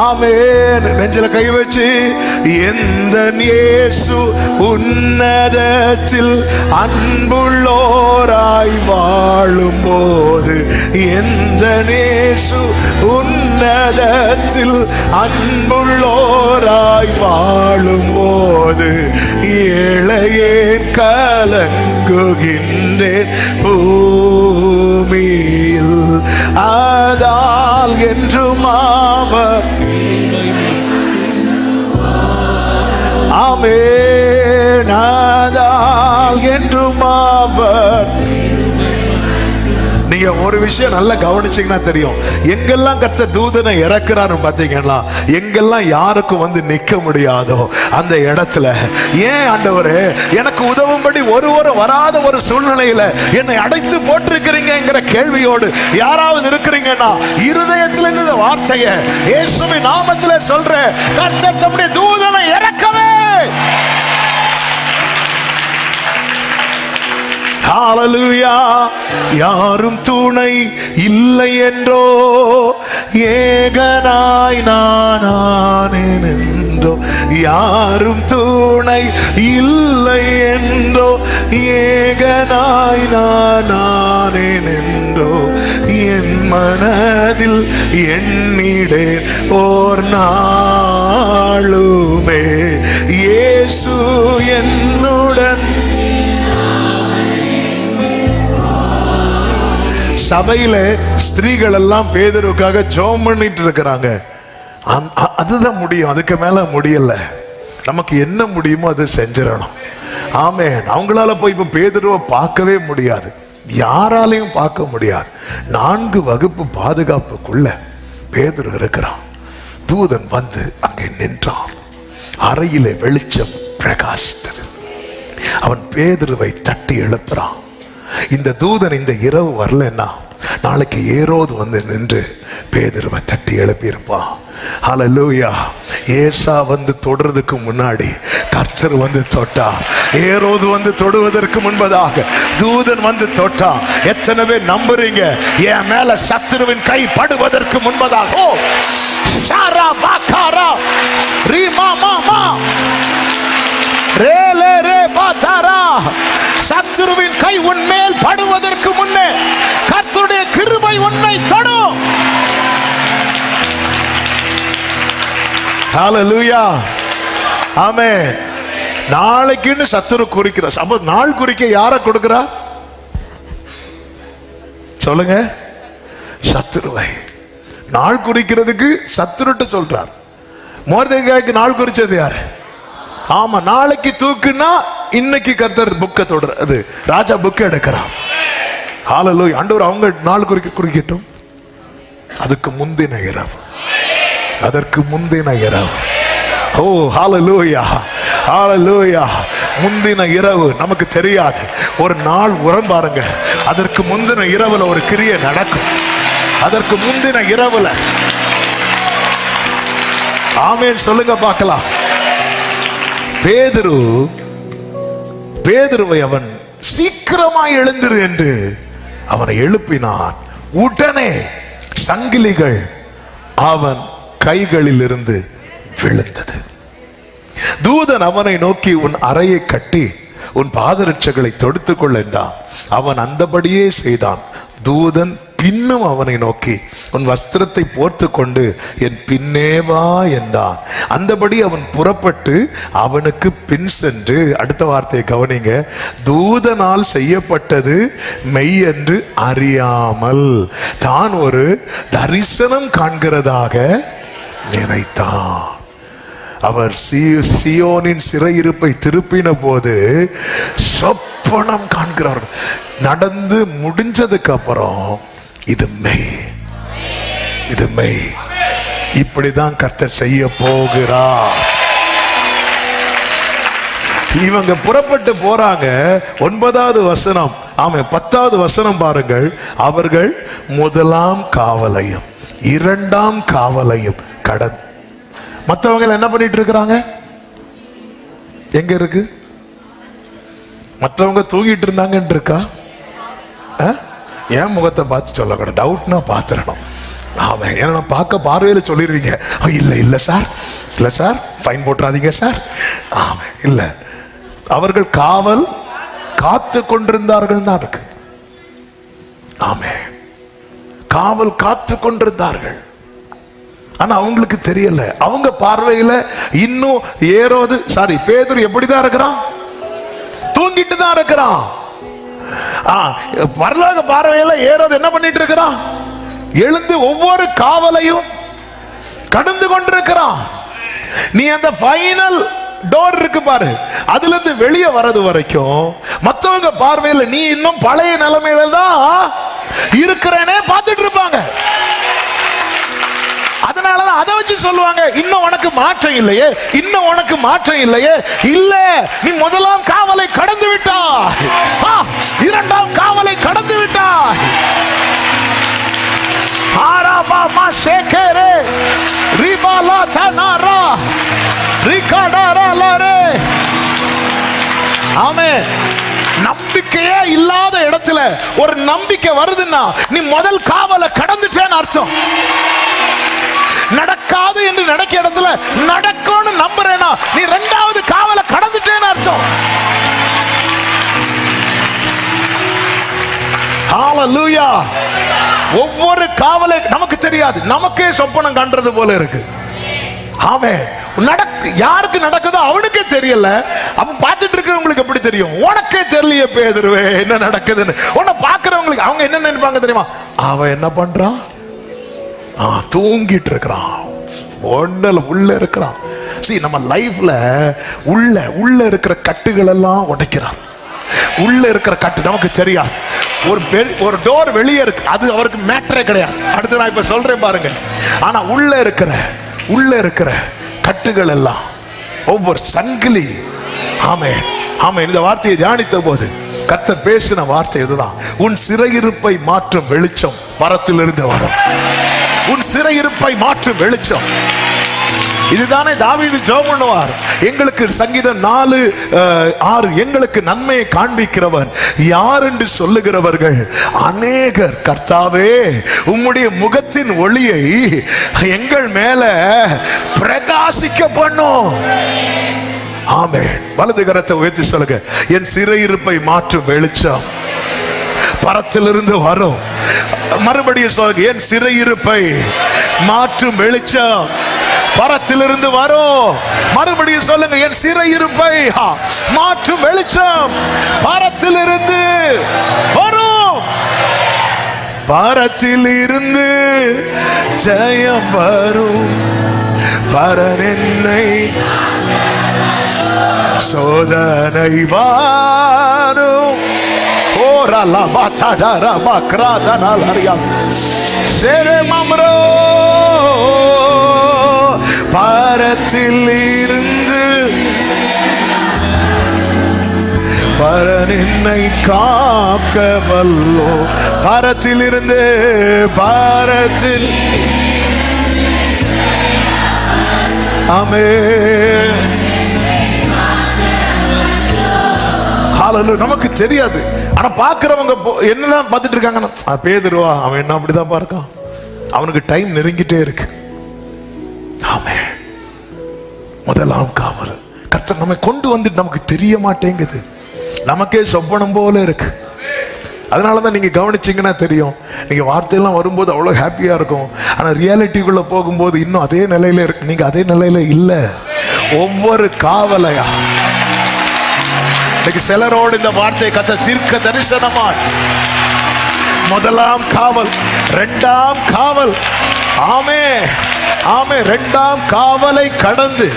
ஆமென். நெஞ்சில கை வச்சு, எந்த இயேசு உன்னதத்தில் அன்புள்ளோராய் வாழும் போது, எந்த இயேசு உன்னதத்தில் அன்புள்ளோராய் வாழும் போது, ஏழையேன் கலங்குகின்றேன் பூமியில். ஆதால் என்றும் அவர் ஆமென். ஆதால் என்றும் அவர். நீங்க ஒரு விஷயம் நல்லா கவனிச்சீங்கன்னா தெரியும், எங்கெல்லாம் கர்த்தர் தூதனை இறக்குறாரு பாத்தீங்கன்னா, எங்கெல்லாம் யாருக்கும் வந்து நிக்க முடியாதோ அந்த இடத்துல, ஏன் ஆண்டவரே எனக்கு உதவும்படி ஒருவரும் வராத ஒரு சூழ்நிலையில என்னை அடைத்து போட்டிருக்கிறீங்கிற கேள்வியோடு யாராவது இருக்கிறீங்கன்னா, இருதயத்தில் இந்த வார்த்தையை இயேசுவின் நாமத்திலே சொல்ற, கர்த்தர் தம்முடைய தூதனை இறக்கவே. ஹல்லேலூயா. யாரும் துணை இல்லை என்றோ, ஏகனாய் நான் ஆனேன் என்றோ, யாரும் துணை இல்லை என்றோ, ஏகனாய் நான் ஆனேன் என்றோ, என் மனதில் எண்ணிடேன் ஓர் நாளுமே, இயேசு என்னுடன். சபையில ஸ்திரீகள் எல்லாம் பேதுருவுக்காக ஜெபம் பண்ணிட்டு இருக்கிறாங்க. அதுதான் முடியும், அதுக்கு மேல முடியல. நமக்கு என்ன முடியுமோ அதை செஞ்சிடணும். ஆமென். அவங்களால போய் இப்ப பேதுருவை பார்க்கவே முடியாது, யாராலையும் பார்க்க முடியாது. 4 வகுப்பு பாதுகாப்புக்குள்ள பேதுரு இருக்கிறான். தூதன் வந்து அங்கே நின்றான். அறையிலே வெளிச்சம் பிரகாசித்தது. அவன் பேதுருவை தட்டி எழுப்புறான். இந்த தூதன் இந்த இரவு வரலன்னா நாளைக்கு ஏரோது வந்து நின்று பேதுருவை தட்டி எழுப்பியிருப்பான். ஹல்லேலூயா. ஏசா வந்து தொடுறதுக்கு முன்னாடி கர்த்தர் வந்து தொட்டா. ஏரோது வந்து தொடுவதற்கு முன்பதாக தூதன் வந்து தொட்டா. எத்தனை பேர் நம்புறீங்க? என் மேல சத்துருவின் கை படுவதற்கு முன்பதாக, ஓ ஷாரா பாகாரா ரீமா மாமா ரேலே ரே பாதாரா, சத்துருவின் கை உன் மேல் படுவதற்கு முன்னே கர்த்தருடைய கிருபை உன்னை தொடும். ஹல்லேலூயா. ஆமென். நாளைக்குன்னு சத்துரு குறிக்கிற, அப்ப நாள் குறிக்க யார கொடுக்கிறா சொல்லுங்க? சத்துருவை. நாள் குறிக்கிறதுக்கு சத்துருட்டு சொல்றார். மொர்தெகாய்க்கு நாள் குறிச்சது யாரு? ஆமா, நாளைக்கு தூக்குன்னா இன்னைக்கு கர்த்தர் புக்கை தொடர் ராஜா புக்கை எடுக்கிறான். ஹல்லேலூயா. ஆண்டவர் அவங்க நாள் குறிக்கட்டும். அதுக்கு முந்தின இரவு, அதற்கு முந்தின இரவு. ஓ ஹல்லேலூயா, ஹல்லேலூயா. முந்தின இரவு நமக்கு தெரியாது. ஒரு நாள் உரம் பாருங்க, அதற்கு முந்தின இரவுல ஒரு கிரியை நடக்கும். அதற்கு முந்தின இரவுல ஆமென் சொல்லுங்க பார்க்கலாம். பேதுருவை அவன் சீக்கிரமாய் எழுந்திரு என்று அவனை எழுப்பினான். உடனே சங்கிலிகள் அவன் கைகளில் இருந்து விழுந்தது. தூதன் அவனை நோக்கி, உன் அறையை கட்டி உன் பாதரட்சைகளை தொடுத்துக் கொள் என்றான். அவன் அந்தபடியே செய்தான். தூதன் பின்னும் அவனை நோக்கி, உன் வஸ்திரத்தை போர்த்து கொண்டு என் பின்னே வா என்றான். அந்தபடி அவன் புறப்பட்டு அவனுக்கு பின் சென்று, அடுத்த வார்த்தையை கவனிங்க, தூதனால் செய்யப்பட்டது மெய் என்று அறியாமல் தான் ஒரு தரிசனம் காண்கிறதாக நினைத்தான். அவர் சியோனின் சிறையிருப்பை திருப்பின போது சொப்பனம் காண்கிறார். நடந்து முடிஞ்சதுக்கு அப்புறம் இது மெய், இது மெய். இப்படிதான் கர்த்தர் செய்ய போகிறார். இவங்க புறப்பட்டு போறாங்க. 9வது வசனம், ஆமா 10வது வசனம் பாருங்கள். அவர்கள் முதலாம் காவலையும் 2ஆம் காவலையும் கடந்து, மற்றவங்க என்ன பண்ணிட்டு இருக்கிறாங்க? எங்க இருக்கு? மற்றவங்க தூங்கிட்டு இருந்தாங்கன்னு இருக்கா? என் முகத்தை பார்த்து சொல்லக்கூடாது, டவுட்னா பார்த்துடணும். ஆமாம், ஏன்னா பார்க்க பார்வையில் சொல்லிடுவீங்க, இல்லை இல்லை சார், இல்லை சார், ஃபைன் போட்டுறாதீங்க சார். ஆமாம், இல்லை, அவர்கள் காவல் காத்து கொண்டிருந்தார்கள் தான் இருக்கு. ஆமே, காவல் காத்து கொண்டிருந்தார்கள். ஆனா அவங்களுக்கு தெரியல. அவங்க பார்வையில இன்னும் பேதுரு எப்படிதான் இருக்கிறான்? தூங்கிட்டு தான் இருக்கிறான். பரலோக பார்வையில ஏரோது என்ன பண்ணிட்டு இருக்கிறான்? எழுந்து ஒவ்வொரு காவலையும் கடந்து கொண்டிருக்கிறான். நீ அந்த ஃபைனல் டோர் இருக்கு பாரு, அதுல இருந்து வெளியே வர்றது வரைக்கும் மற்றவங்க பார்வையில நீ இன்னும் பழைய நிலைமையில தான் இருக்கிறேனே பார்த்துட்டு இருப்பாங்க. அதனாலதான் அதை வச்சு சொல்லுவாங்க, இன்னும் உனக்கு மாற்றம் இல்லையே, இன்னும் உனக்கு மாற்றம் இல்லையே. இல்ல, நீ முதலாம் காவலை கடந்து விட்டாய், 2ஆம் காவலை கடந்து விட்டாய். ஆராபாமா சேகரே ரிபாலா தனாரா ரிகாடாராலரே. ஆமென். நம்பிக்கையே இல்லாத இடத்துல ஒரு நம்பிக்கை வருதுன்னா நீ முதல் காவலை கடந்துட்டேன்னு அர்த்தம். நடக்காது என்று நடக்க இடத்துல நடக்கும்னு நம்புறேனா நீ 2வது காவலை கடந்துட்டேன்னு அர்த்தம். ஹல்லேலூயா. ஒவ்வொரு காவலை நமக்கு தெரியாது, நமக்கே சொப்பனம் காண்றது போல இருக்கு. ஆமென். யாருக்கு நடக்குதோ அவனுக்கே தெரியல. அப்ப பார்த்துட்டு இருக்கிறவங்களுக்கு எப்படி தெரியும்? உனக்கே தெரியலையே பேதுருவே என்ன நடக்குதுன்னு. உன்னை பார்க்கிறவங்களுக்கு அவங்க என்ன நினைப்பாங்க தெரியுமா? அவன் என்ன பண்றான்? தூங்கிட்டு இருக்கிறான், உள்ள இருக்கிறான். நம்ம லைஃப்ல உள்ள இருக்கிற கட்டுகள் எல்லாம் உடைக்கிறான். உள்ள இருக்கிற கட்டு நமக்கு தெரியாது. ஒரு டோர் வெளியே இருக்கு, அது அவருக்கு மேட்டரே கிடையாது. அடுத்து நான் இப்ப சொல்றேன் பாருங்க. ஆனா உள்ள இருக்கிற கட்டுகள் எல்லாம் ஒவ்வொரு சங்கிலி. ஆமென், ஆமென். இந்த வார்த்தையை தியானித்த போது கர்த்தர் பேசின வார்த்தை இதுதான். உன் சிறையிருப்பை மாற்றும் வெளிச்சம் பரத்திலிருந்து வரும். உன் சிறையிருப்பை மாற்றும் வெளிச்சம். இதுதானே தாவீது ஜெபம் பண்ணுவார். எங்களுக்கு சங்கீதம் 4:6, எங்களுக்கு நன்மையை காண்பிக்கிறவர் யார் என்று சொல்லுகிறவர்கள் அநேகர். கர்த்தாவே, உம்முடைய முகத்தின் ஒளியை எங்கள் மேல பிரகாசிக்க பண்ணும். ஆமென். வலது கரத்தை உயர்த்தி சொல்லுங்க, என் சிறையிருப்பை மாற்றும் வெளிச்சம் பரத்திலிருந்து வரும். மறுபடியும் சொல்லுங்க, என் சிறையிருப்பை மாற்றும் வெளிச்சம் பரத்திலிருந்து வரும். மறுபடியும் சொல்லுங்க, என் சிறையிருப்பை மாற்றும் வெளிச்சம் பரத்திலிருந்து வரும். பாரத்தில் இருந்து ஜெயம் வரும். பரன் என்னை சோதனை வாரும். ஓரலா பாத்தடரா பக்ராதனால் அறியா சேரே மம்ரோ. பாரத்தில் இருந்து பரன் என்னை காக்க வல்லோ. பாரத்தில் இருந்து பாரத்தில் ஆமென். ஹல்லேலூயா. நமக்கு தெரியாது, ஆனா பாக்குறவங்க என்னதான் பார்த்துட்டு இருக்காங்கன்னா, பேதுருவா அவன் என்ன அப்படிதான் பார்க்கான், அவனுக்கு டைம் நெருங்கிட்டே இருக்கு. ஆமென். முதலாம் காவல் கர்த்தர் நம்மை கொண்டு வந்துட்டு நமக்கு தெரிய மாட்டேங்குது, நமக்கே சொப்பனம் போல இருக்கு. அதனாலதான் நீங்க கவனிச்சீங்கன்னா தெரியும், நீங்க வார்த்தையெல்லாம் வரும்போது அவ்வளவு ஹாப்பியா இருக்கும், ஆனா ரியாலிட்டிக்குள்ள போகும்போது இன்னும் அதே நிலையில இருக்கு. நீங்க அதே நிலையில இல்ல. ஒவ்வொரு காவலையா இன்னைக்கு சிலரோடு இந்த வார்த்தை கர்த்தர் தீர்க்க தரிசனமா, முதலாம் காவல், இரண்டாம் காவல், ஆமே ஆமே, இரண்டாம் காவலை கடந்து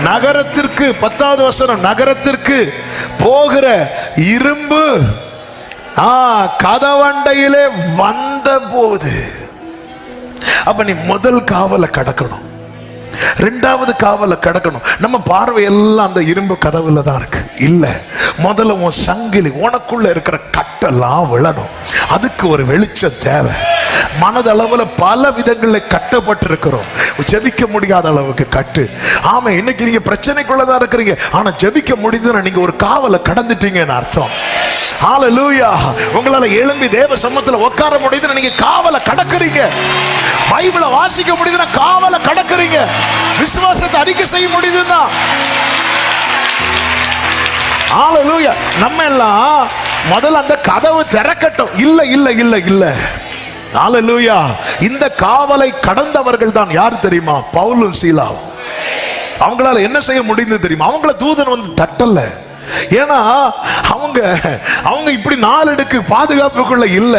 நகரத்திற்கு, 10வது வசனம், நகரத்திற்கு போகிற இரும்பு கதவண்டையிலே வந்த போது. அப்ப நீ முதல் காவலை கடக்கணும், இரண்டாவது காவலை கடக்கணும். நம்ம பார்வை எல்லாம் அந்த இரும்பு கதவுல தான் இருக்கு. இல்ல, முதல்ல உன் சங்கிலி, உனக்குள்ள இருக்கிற கட்டெல்லாம் விழணும். அதுக்கு ஒரு வெளிச்சம் தேவை. மனதளவுல பல விதங்களில் கட்டப்பட்டிருக்கிறோம், ஜெபிக்க முடியாத அளவுக்கு கட்டு. ஆமா, இன்னைக்கு நீங்க பிரச்சனைக்குள்ளதான் இருக்கிறீங்க, ஆனா ஜெபிக்க முடியுதுன்னா நீங்க ஒரு காவலை கடந்துட்டீங்கன்னு அர்த்தம். ஹல்லேலூயா. உங்களால எழும்பி தேவ சமூகத்துல உட்கார முடியுதுன்னா நீங்க காவலை கடக்குறீங்க. பைபிளை வாசிக்க முடியுதுன்னா காவலை கடக்குறீங்க. விசுவாசத்தை அறிக்கை செய்ய முடியுதுன்னா. ஹல்லேலூயா. நம்ம எல்லாம் முதல்ல அந்த கதவு திறக்கட்டும். இல்ல இல்ல இல்ல இல்ல. ஹல்லேலூயா. இந்த காவலை கடந்தவர்கள் தான் யார் தெரியுமா? பவுலும் சீலாவும். அவங்களால என்ன செய்ய முடிந்தது தெரியுமா? அவங்கள தூதன் வந்து தட்டல. ஏன்னா அவங்க இப்படி 4 அடுக்கு பாதுகாப்புக்குள்ள இல்ல,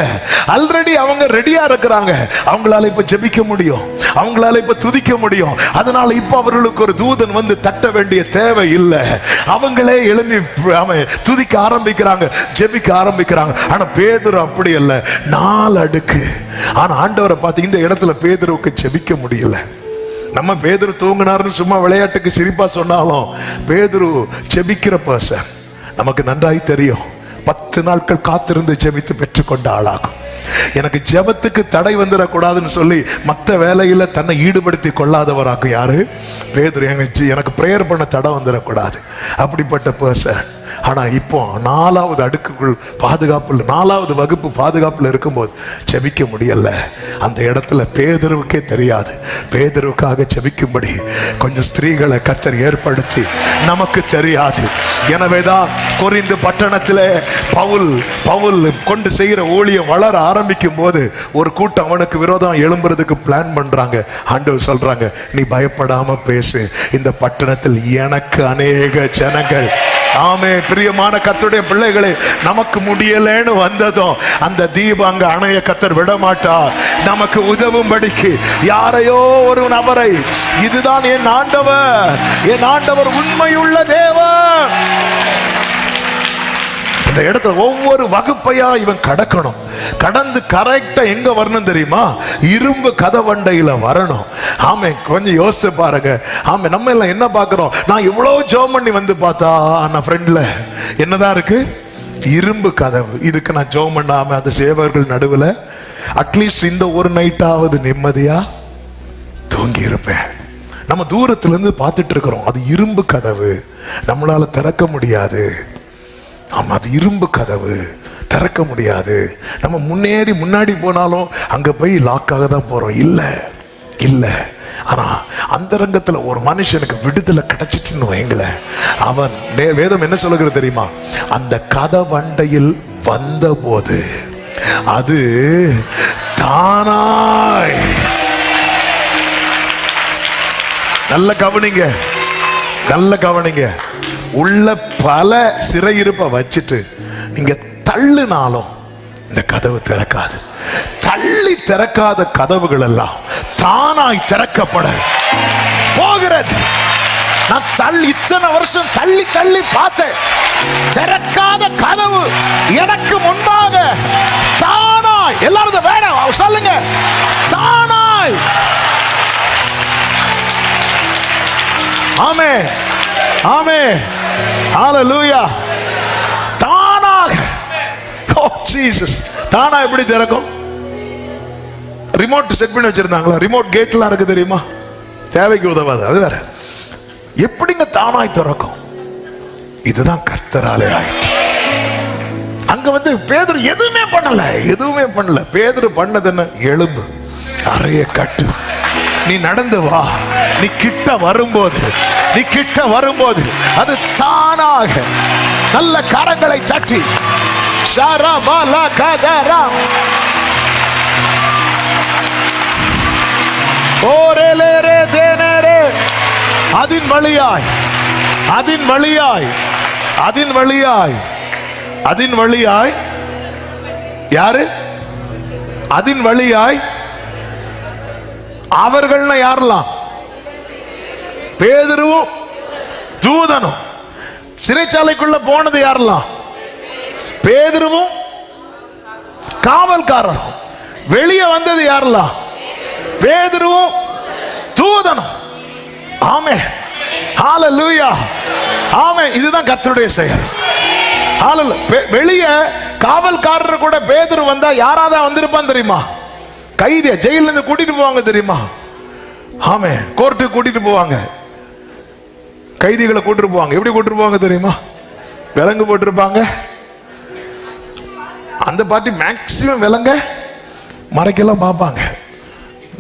ஆல்ரெடி அவங்க ரெடியா இருக்கிறாங்க. அவங்களால இப்ப ஜெபிக்க முடியும், அவங்களால இப்ப துதிக்க முடியும். அதனால இப்ப அவர்களுக்கு ஒரு தூதன் வந்து தட்ட வேண்டிய தேவை இல்லை. அவங்களே எழும்பி துதிக்க ஆரம்பிக்கிறாங்க, ஜெபிக்க ஆரம்பிக்கிறாங்க. ஆனா பேதுரு அப்படி அல்ல, 4 அடுக்கு. ஆனா ஆண்டவரை பார்த்து இந்த இடத்துல பேதுருவுக்கு ஜெபிக்க முடியல. நம்ம பேதுரு தூங்கினார்னு சும்மா விளையாட்டுக்கு சிரிப்பா சொன்னாலும், பேதுரு ஜெபிக்கிற பர்சன். நமக்கு நன்றாய் தெரியும், 10 நாட்கள் காத்திருந்து ஜெபித்து பெற்றுக்கொண்ட ஆளாகும். எனக்கு ஜெபத்துக்கு தடை வந்துடக்கூடாதுன்னு சொல்லி மற்ற வேலையில தன்னை ஈடுபடுத்தி கொள்ளாதவராகும் யாரு? பேதுரு. எனக்கு பிரேயர் பண்ண தடை வந்துடக்கூடாது, அப்படிப்பட்ட பர்சன். ஆனா இப்போ 4வது அடுக்குக்குள் பாதுகாப்புல, 4வது வகுப்பு பாதுகாப்புல இருக்கும்போது ஜெபிக்க முடியல. அந்த இடத்துல பேதுருவுக்கே தெரியாது, பேதுருவுக்காக ஜெபிக்கும்படி கொஞ்சம் ஸ்திரீகளை கர்த்தர் ஏற்படுத்தி நமக்கு தெரியாது. எனவேதான் கொரிந்து பட்டணத்திலே பவுல் கொண்டு செய்கிற ஊழியம் வளர ஆரம்பிக்கும் போது ஒரு கூட்டம் அவனுக்கு விரோதம் எழும்புறதுக்கு பிளான் பண்றாங்க. ஆண்டவர் சொல்றாங்க, நீ பயப்படாம பேசு, இந்த பட்டணத்தில் எனக்கு அநேக ஜனங்கள். ஆமே. பிரியமான கர்த்தருடைய பிள்ளைகளே, நமக்கு முடியலன்னு வந்ததும் அந்த தீபம் அங்க அணைய கர்த்தர் விட மாட்டார். நமக்கு உதவும்படிக்கு யாரையோ ஒரு நபரை, இதுதான் என் ஆண்டவர் உண்மையுள்ள தேவன். இந்த இடத்துல ஒவ்வொரு வகுப்பையா இவன் கடக்கணும். கடந்து கரெக்டா எங்க வரணும் தெரியுமா? இரும்பு கதவண்டையில வரணும். ஆமே. கொஞ்சம் யோசிச்சு பாருங்க. ஆமே, நம்ம எல்லாம் என்ன பாக்குறோம்? நான் இவ்வளவு ஜெபம் பண்ணி வந்து பார்த்தா நான் ஃப்ரெண்ட்ல என்னதான் இருக்கு? இரும்பு கதவு. இதுக்கு நான் ஜெபம் பண்ணாம அந்த சேவகர்கள் நடுவுல அட்லீஸ்ட் இந்த ஒரு நைட்டாவது நிம்மதியா தூங்கி இருப்பேன். நம்ம தூரத்துல இருந்து பார்த்துட்டு இருக்கிறோம், அது இரும்பு கதவு, நம்மளால திறக்க முடியாது. ஆமா, அது இரும்பு கதவு, திறக்க முடியாது. நம்ம முன்னாடி போனாலும் அங்க போய் லாக்காக தான் போறோம். இல்ல. ஆனா அந்த ரங்கத்துல ஒரு மனுஷனுக்கு விடுதலை கிடைச்சிட்டுன்னு வைங்கள, அவன் வேதம் என்ன சொல்லுகிறது தெரியுமா? அந்த கதவண்டையில் வந்த போது அது தானாய். நல்ல கவனிங்க. உள்ள பல சிறையிருப்பை வச்சுட்டு நீங்க தள்ளுனாலும் இந்த கதவு திறக்காது. தள்ளி திறக்காத கதவுகள் எல்லாம் தானாய் திறக்கப்பட போகிறது. நான் இத்தனை வருஷம் தள்ளி தள்ளி பார்த்தேன். திறக்காத கதவு எனக்கு முன்பாக தானாய், எல்லாரும் வேணும் சொல்லுங்க, தானாய். ஆமென், ஆமென், ஹல்லேலூயா. தானாக, ஓ ஜீசஸ். தானா எப்படி திறக்கும்? ரிமோட் செட் பண்ணி வச்சிருந்தாங்களா? ரிமோட் கேட்லாம் இருக்கு தெரியுமா? தேவைக்கு உதவாது, அது வேற. எப்படிங்க தானாய் திறக்கும்? இதுதான் கர்த்தராலே ஆயிற்று. அங்க வந்து பேதுரு எதுவுமே பண்ணல, எதுவுமே பண்ணல. பேதுரு பண்ணது என்ன? எழும்பு, அறைய கட்டு, நீ நடந்து வா. நீ கிட்ட வரும்போது, நீ கிட்ட வரும்போது அது தானாக நல்ல கரங்களை தட்டி ஷரபலா கதரா ஓரேலேரே தேனரே அதின் வழியாய், அதின் வழியாய், அதின் வழியாய், அதின் வழியாய். யாரு அதின் வழியாய்? அவர்கள்னா யாரெல்லாம்? பேதுருவும் தூதனும். சிறைச்சாலைக்குள்ள போனது யாரெல்லாம்? பேதுருவும் காவல்காரரும். வெளியே வந்தது யாரெல்லாம்? பேதுருவும் தூதனும். ஆமென், ஹல்லேலூயா, ஆமென். இதுதான் கர்த்தருடைய செயல். ஹல்லேலூயா. வெளியே காவல்காரர் கூட பேதுரு வந்தா யாராவது வந்திருப்பான் தெரியுமா? கைதிய ஜெயில இருந்து கூட்டிட்டு போவாங்க தெரியுமா? ஆமென். கோர்ட்டுக்கு கூட்டிட்டு போவாங்க, கைதிகளை கூட்டிட்டு போவாங்க. எப்படி கூட்டிட்டு போவாங்க தெரியுமா? விலங்கு போட்டிருப்பாங்க. அந்த பார்ட்டி மேக்சிமம் விலங்க மறைக்கெல்லாம் பார்ப்பாங்க.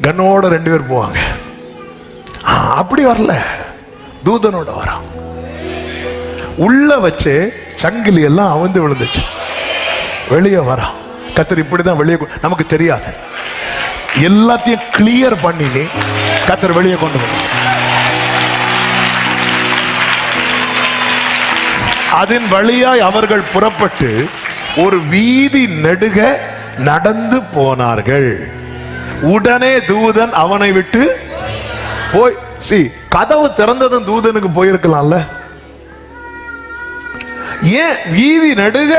கண்ணோட 2 பேர் போவாங்க. அப்படி வரல, தூதனோட வரான். உள்ள வச்சு சங்கிலி எல்லாம் அவிழ்ந்து விழுந்துச்சு. வெளியே வரான். கர்த்தர் இப்படிதான் வெளியே, நமக்கு தெரியாது, எல்லாத்தையும் கிளியர் பண்ணி கர்த்தர் வெளியே கொண்டு வர. அதன் வழியாய் அவர்கள் புறப்பட்டு ஒரு வீதி நெடுக நடந்து போனார்கள். உடனே தூதன் அவனை விட்டு போய், கதவு திறந்ததும் தூதனுக்கு போயிருக்கலாம்ல. ஏன் வீதி நெடுக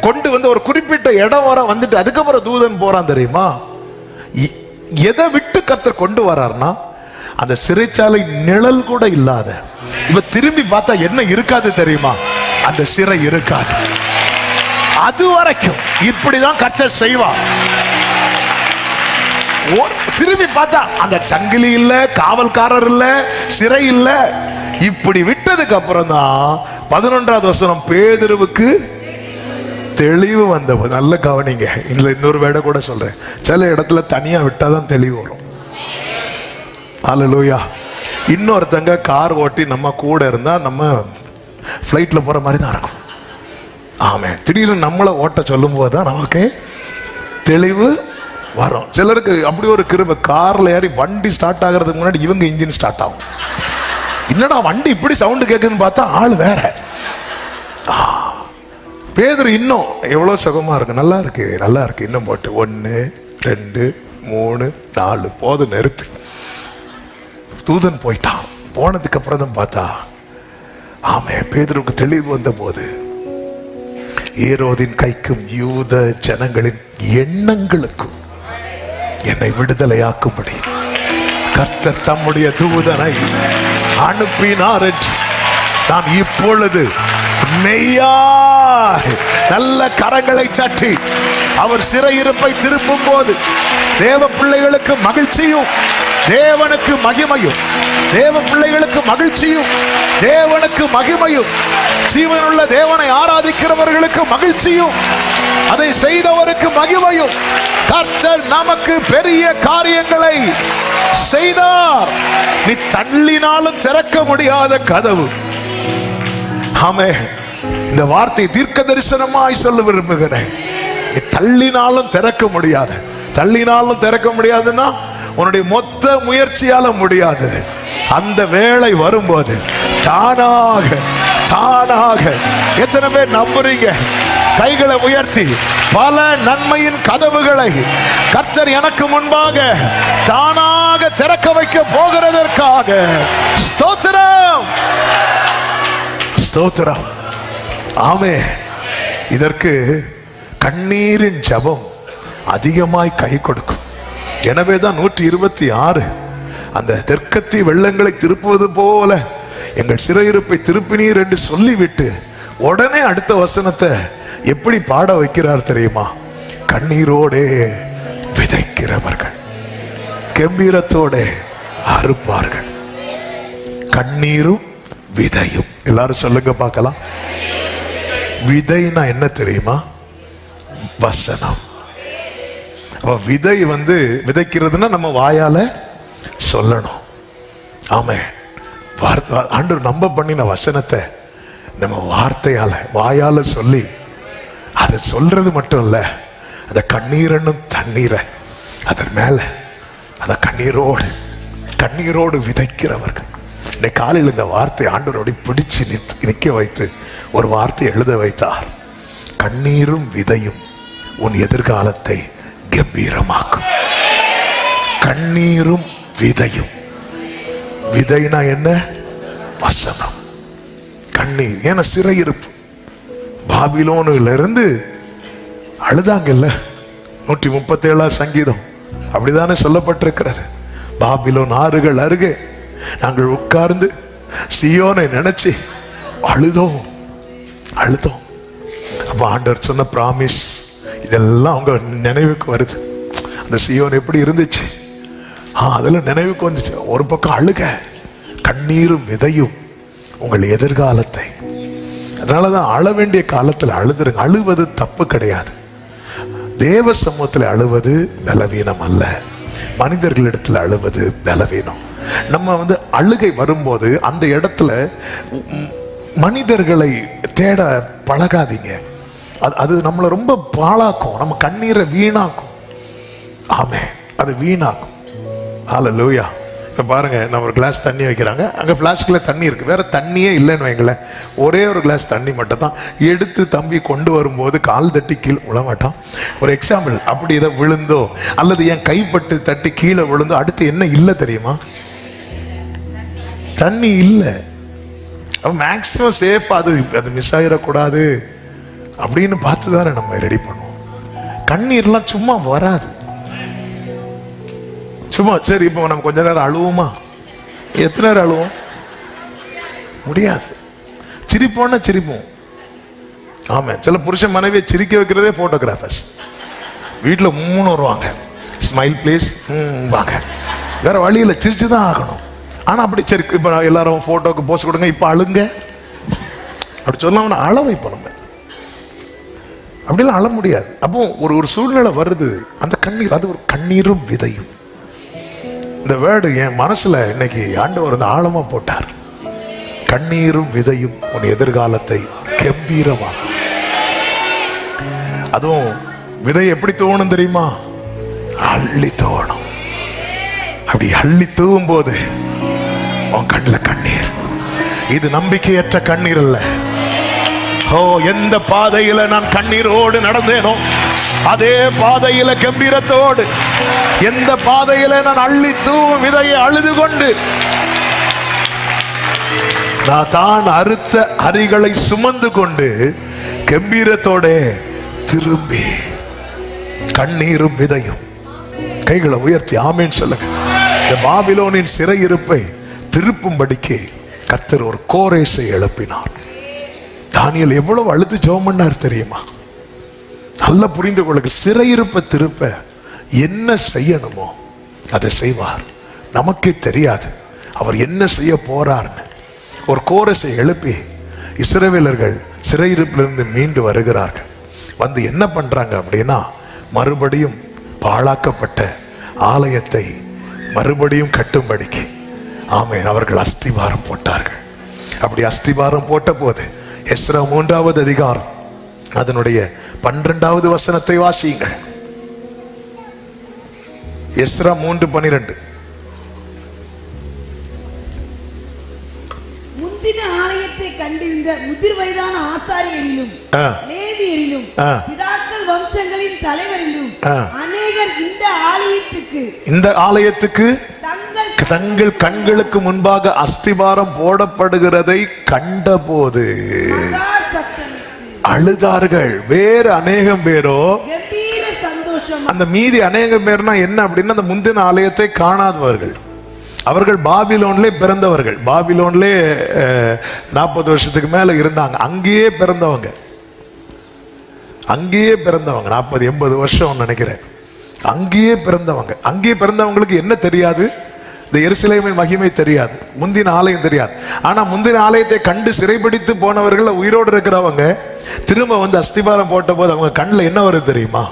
கொண்டு வந்து ஒரு குறிப்பிட்ட இடம் வர வந்துட்டு அதுக்கப்புறம் தூதன் போறான் தெரியுமா? எதை விட்டு கர்த்தர் கொண்டு வரார்னா, அந்த சிறைச்சாலை நிழல் கூட இல்லாத, இவ திரும்பி பார்த்தா என்ன இருக்காது தெரியுமா? அந்த சிறை இருக்காது. அது வரைக்கும் இப்படிதான் கர்த்தர் செய்வார். திரும்பி பார்த்தா அந்த சங்கிலி இல்ல, காவல்காரர் இல்ல, சிறை இல்ல. இப்படி விட்டதுக்கு அப்புறம் தான் 11வது வசனம், பேதுருவுக்கு தெளிவு வந்த. நல்ல கவனிங்க, இதுல இன்னொரு வேட கூட சொல்றேன். சில இடத்துல தனியா விட்டாதான் தெளிவு வரும். ஹல்லேலூயா. இன்னொருத்தங்க கார் ஓட்டி நம்ம கூட இருந்தா நம்ம ஃப்ளைட்ல போற மாதிரி தான் இருக்கும். ஆமென். திடீர்னு நம்மளை ஓட்ட சொல்லும் போது தான் நமக்கு தெளிவு வரும். சிலருக்கு அப்படி ஒரு கிருபை, கார்ல ஏறி வண்டி ஸ்டார்ட் ஆகிறதுக்கு முன்னாடி இவங்க இன்ஜின் ஸ்டார்ட் ஆகும். என்னடா வண்டி இப்படி சவுண்டு கேட்குதுன்னு பார்த்தா ஆள் வேற. பேதுரு இன்னும் எவ்வளவு சுகமா இருக்கு, நல்லா இருக்கு, நல்லா இருக்கு, இன்னும் போட்டு 1 2 3 4 போது நிறுத்து. தூதன் போயிட்டான். போனதுக்கு அப்புறம் தான் பார்த்தா, ஆமே, பேதுருக்கு தெளிவு வந்த போது ஏரோதின் கைக்கும் யூத ஜனங்களின் எண்ணங்களுக்கும் என்னை விடுதலையாக்கும்படி கர்த்தர் தம்முடைய தூதனை அனுப்பினார் என்று நான் இப்பொழுது மெய்யாய் நல்ல கரங்களை சட்டி அவர் சிறையிருப்பை திருப்பும் போது தேவ பிள்ளைகளுக்கு மகிழ்ச்சியும் தேவனுக்கு மகிமையும், தேவ பிள்ளைகளுக்கு மகிழ்ச்சியும் தேவனுக்கு மகிமையும், ஜீவனுள்ள தேவனை ஆராதிக்கிறவர்களுக்கு மகிழ்ச்சியும், அதை செய்தவருக்கு மகிமையும். கர்த்தர் நமக்கு பெரிய காரியங்களை செய்தார். நீ தள்ளினாலும் திறக்க முடியாத கதவு. ஆமே, இந்த வார்த்தை தீர்க்க தரிசனமாய் சொல்ல விரும்புகிறேன். நீ தள்ளினாலும் திறக்க முடியாது. தள்ளினாலும் திறக்க முடியாதுன்னா உன்னுடைய மொத்த முயற்சியால முடியாது. அந்த வேளை வரும்போது தானாக தானாக. எத்தனை பேர் நம்புறீங்க? கைகளை உயர்த்தி பல நன்மையின் கதவுகளை கர்த்தர் எனக்கு முன்பாக தானாக திறக்க வைக்க போகிறதற்காக ஸ்தோத்திரம், ஸ்தோத்திரம். ஆமென். இதற்கு கண்ணீரின் ஜெபம் அதிகமாய் கை கொடுக்கும். எனவேதான் 126 அந்த தெற்கத்தி வெள்ளங்களை திருப்புவது போல எங்கள் சிறையிருப்பை திருப்பினீர் என்று சொல்லிவிட்டு உடனே அடுத்த வசனத்தை எப்படி பாட வைக்கிறார் தெரியுமா? கண்ணீரோடே விதைக்கிறவர்கள் கம்பீரத்தோட அறுப்பார்கள். கண்ணீரும் விதையும். எல்லாரும் சொல்லுங்க பார்க்கலாம். விதைனா என்ன தெரியுமா? வசனம். விதை விதைக்கிறதுனா நம்ம வாயால சொல்லணும். ஆமே. ஆண்டவர் நம்ப பண்ணின வசனத்தை நம்ம வார்த்தையால வாயால சொல்லி அதை சொல்றது மட்டும் இல்ல, அதை கண்ணீரனும் தண்ணீரை அதன் மேல அதை கண்ணீரோடு விதைக்கிறவர்கள். இன்னைக்கு காலையில் இந்த வார்த்தை ஆண்டவரோட பிடிச்சு நிற்க வைத்து ஒரு வார்த்தை எழுத வைத்தார். கண்ணீரும் விதையும் உன் எதிர்காலத்தை கம்பீரமாக்கும். கண்ணீரும் விதையும். விதைனா என்ன? வசனம். கண்ணீர். ஏன்னா சிறையிருப்பு. பாபிலோனில் இருந்து அழுதாங்கல்ல. 137 சங்கீதம் அப்படிதானே சொல்லப்பட்டிருக்கிறது. பாபிலோன் ஆறுகள் அருகே நாங்கள் உட்கார்ந்து சீயோனை நினைச்சு அழுதோம். அப்ப ஆண்டவர் சொன்ன பிராமிஸ் இதெல்லாம் அவங்க நினைவுக்கு வருது. அந்த சீயோன் எப்படி இருந்துச்சு அதெல்லாம் நினைவுக்கு வந்துச்சு. ஒரு பக்கம் அழுக, கண்ணீரும் விதையும் உங்கள் எதிர்காலத்தை. அதனாலதான் அழ வேண்டிய காலத்தில் அழுதுருங்க. அழுவது தப்பு கிடையாது. தேவ சமூகத்தில் அழுவது பலவீனம் அல்ல, மனிதர்களிடத்தில் அழுவது பலவீனம். நம்ம அழுகை வரும்போது அந்த இடத்துல மனிதர்களை தேட பழகாதீங்க. அது நம்மளை ரொம்ப பாழாக்கும். நம்ம கண்ணீரை வீணாக்கும். ஆமே, அது வீணாக்கும். ஹல்லேலூயா. இப்போ பாருங்க, நம்ம ஒரு கிளாஸ் தண்ணி வைக்கிறாங்க, அங்கே ஃப்ளாஸ்கில் தண்ணி இருக்குது, வேற தண்ணியே இல்லைன்னு வைங்களேன். ஒரே ஒரு கிளாஸ் தண்ணி மட்டும் தான் எடுத்து தம்பி கொண்டு வரும்போது கால் தட்டி கீழே விழ மாட்டான். ஒரு எக்ஸாம்பிள், அப்படி இதை விழுந்தோ அல்லது என் கைப்பட்டு தட்டி கீழே விழுந்தோ அடுத்து என்ன இல்லை தெரியுமா? தண்ணி இல்லை. மேக்சிமம் சேஃப் அது மிஸ் ஆகிடக்கூடாது அப்படின்னு பார்த்து தானே நம்ம ரெடி பண்ணுவோம். கண்ணீர்லாம் சும்மா வராது. சும்மா சரி இப்போ நம்ம கொஞ்ச நேரம் அழுவோமா? எத்தனை நேரம் அழுவோம்? முடியாது. சிரிப்போம்னா சிரிப்போம். ஆமா, சில புருஷன் மனைவியை சிரிக்க வைக்கிறதே போட்டோகிராஃபர்ஸ். வீட்டில் 3 வருவாங்க, ஸ்மைல் ப்ளீஸ் வாங்க, வேற வழியில் சிரிச்சு தான் ஆகணும். ஆனால் அப்படி சரி இப்போ எல்லாரும் போட்டோக்கு போஸ்ட் கொடுங்க, இப்போ அழுங்க அப்படி சொல்லாம அழ வைப்போம். நம்ம அப்படிலாம் அழ முடியாது. அப்போ ஒரு சூழ்நிலை வருது, அந்த கண்ணீர், அது ஒரு கண்ணீரும் விதையும். இந்த வேர்டு என் மனசுல இன்னைக்கு ஆண்டவர் ஆழமா போட்டார். கண்ணீரும் விதையும் உன் எதிர்காலத்தை கம்பீரமாக்கும். அதுவும் விதை எப்படி தூவணும் தெரியுமா? அள்ளி தூவணும். அப்படி அள்ளி தூவும் போது உன் கண்ணில் கண்ணீர். இது நம்பிக்கையற்ற கண்ணீர் அல்ல. ஓ, எந்த பாதையில நான் கண்ணீரோடு நடந்தேனோ அதே பாதையில கம்பீரத்தோடு, எந்த பாதையில நான் அள்ளி தூவும் விதையை அழுது கொண்டு நான் தான் அறுத்த அரிகளை சுமந்து கொண்டு கம்பீரத்தோட திரும்பி கண்ணீரும் விதையும். கைகளை உயர்த்தி ஆமேன் சொல்லுங்க. இந்த பாபிலோனின் சிறையிருப்பை திருப்பும்படிக்கு கர்த்தர் ஒரு கோரேசை எழுப்பினார். தானியேல் எவ்வளவு அழுது ஜெபம் பண்ணார் தெரியுமா? நல்லா புரிந்து கொள்ளுங்க. சிறையிருப்பை திருப்ப என்ன செய்யணுமோ அதை செய்வார். நமக்கே தெரியாது அவர் என்ன செய்ய போறார்னு. ஒரு கோரஸை எழுப்பி இஸ்ரவேலர்கள் சிறையிருப்பிலிருந்து மீண்டு வருகிறார்கள். வந்து என்ன பண்றாங்க அப்படின்னா, மறுபடியும் பாழாக்கப்பட்ட ஆலயத்தை மறுபடியும் கட்டும்படிக்கு ஆமென் அவர்கள் அஸ்திவாரம் போட்டார்கள். அப்படி அஸ்திவாரம் போட்ட போது எஸ்ரா 3வது அதிகாரம் அதனுடைய 12வது வசனத்தை வாசியுங்கள். எஸ்ரா 3:12. முந்தின ஆலயத்தை கண்டிருந்த முதிர் வயதான ஆசாரியரிலும் லேவியரிலும் பிதாக்கள் வம்சங்களின் தலைவரிலும் அநேகர் இந்த ஆலயத்துக்கு தங்கள் கண்களுக்கு முன்பாக அஸ்திபாரம் போடப்படுகிறதை கண்டபோது அழுதார்கள். வேறு அநேகம் பேரோ அந்த மீதி அநேகம் பேர்னா என்ன அப்படின்னா அந்த முந்தின ஆலயத்தை காணாதவர்கள். அவர்கள் பாபிலோன்லே பிறந்தவர்கள். பாபிலோன்லே 40 வருஷத்துக்கு மேல இருந்தாங்க. அங்கேயே பிறந்தவங்க 40-80 வருஷம் நினைக்கிறேன். அங்கேயே பிறந்தவங்களுக்கு என்ன தெரியாது? இந்த எருசலேமின் மகிமை தெரியாது, முந்தின ஆலயம் தெரியாது. ஆனா முந்தின ஆலயத்தை கண்டு சிறைபிடித்து போனவர்கள் உயிரோடு இருக்கிறவங்க திரும்ப வந்து அஸ்திபாரம் போட்ட போது அவங்க கண்ணில் என்ன வருது தெரியுமா?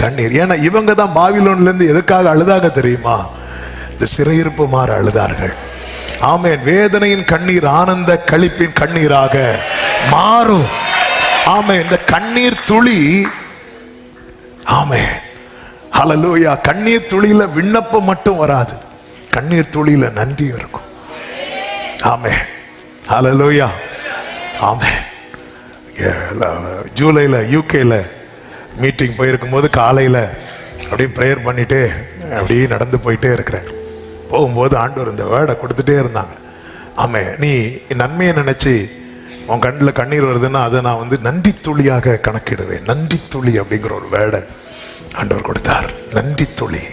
கண்ணீர். ஏன்னா இவங்க தான் பாபிலோன்ல இருந்து எதுக்காக அழுதாக தெரியுமா? இந்த சிறையிருப்பு மாற அழுதார்கள். ஆமென். வேதனையின் கண்ணீர் ஆனந்த களிப்பின் கண்ணீராக மாறும். ஆமென். இந்த கண்ணீர் துளி, ஆமென், ஹல்லேலூயா, கண்ணீர் துளியில விண்ணப்பம் மட்டும் வராது, கண்ணீர் துளியில நன்றி இருக்கும். ஆமென், ஹல்லேலூயா, ஆமென். ஜூலைல யூகேல மீட்டிங் போயிருக்கும் போது காலையில அப்படியே ப்ரேயர் பண்ணிட்டு அப்படியே நடந்து போயிட்டே இருக்கிறேன். போகும்போது ஆண்டவர் இந்த வேர்டை கொடுத்துட்டே இருந்தாங்க. ஆமாம், நீ நன்மையை நினைச்சு உன் கண்ணில் கண்ணீர் வருதுன்னா அதை நான் வந்து நன்றி துளியாக கணக்கிடுவேன். நன்றி துளி அப்படிங்கிற ஒரு வேர்டை ஆண்டவர் கொடுத்தார். நன்றி துளி,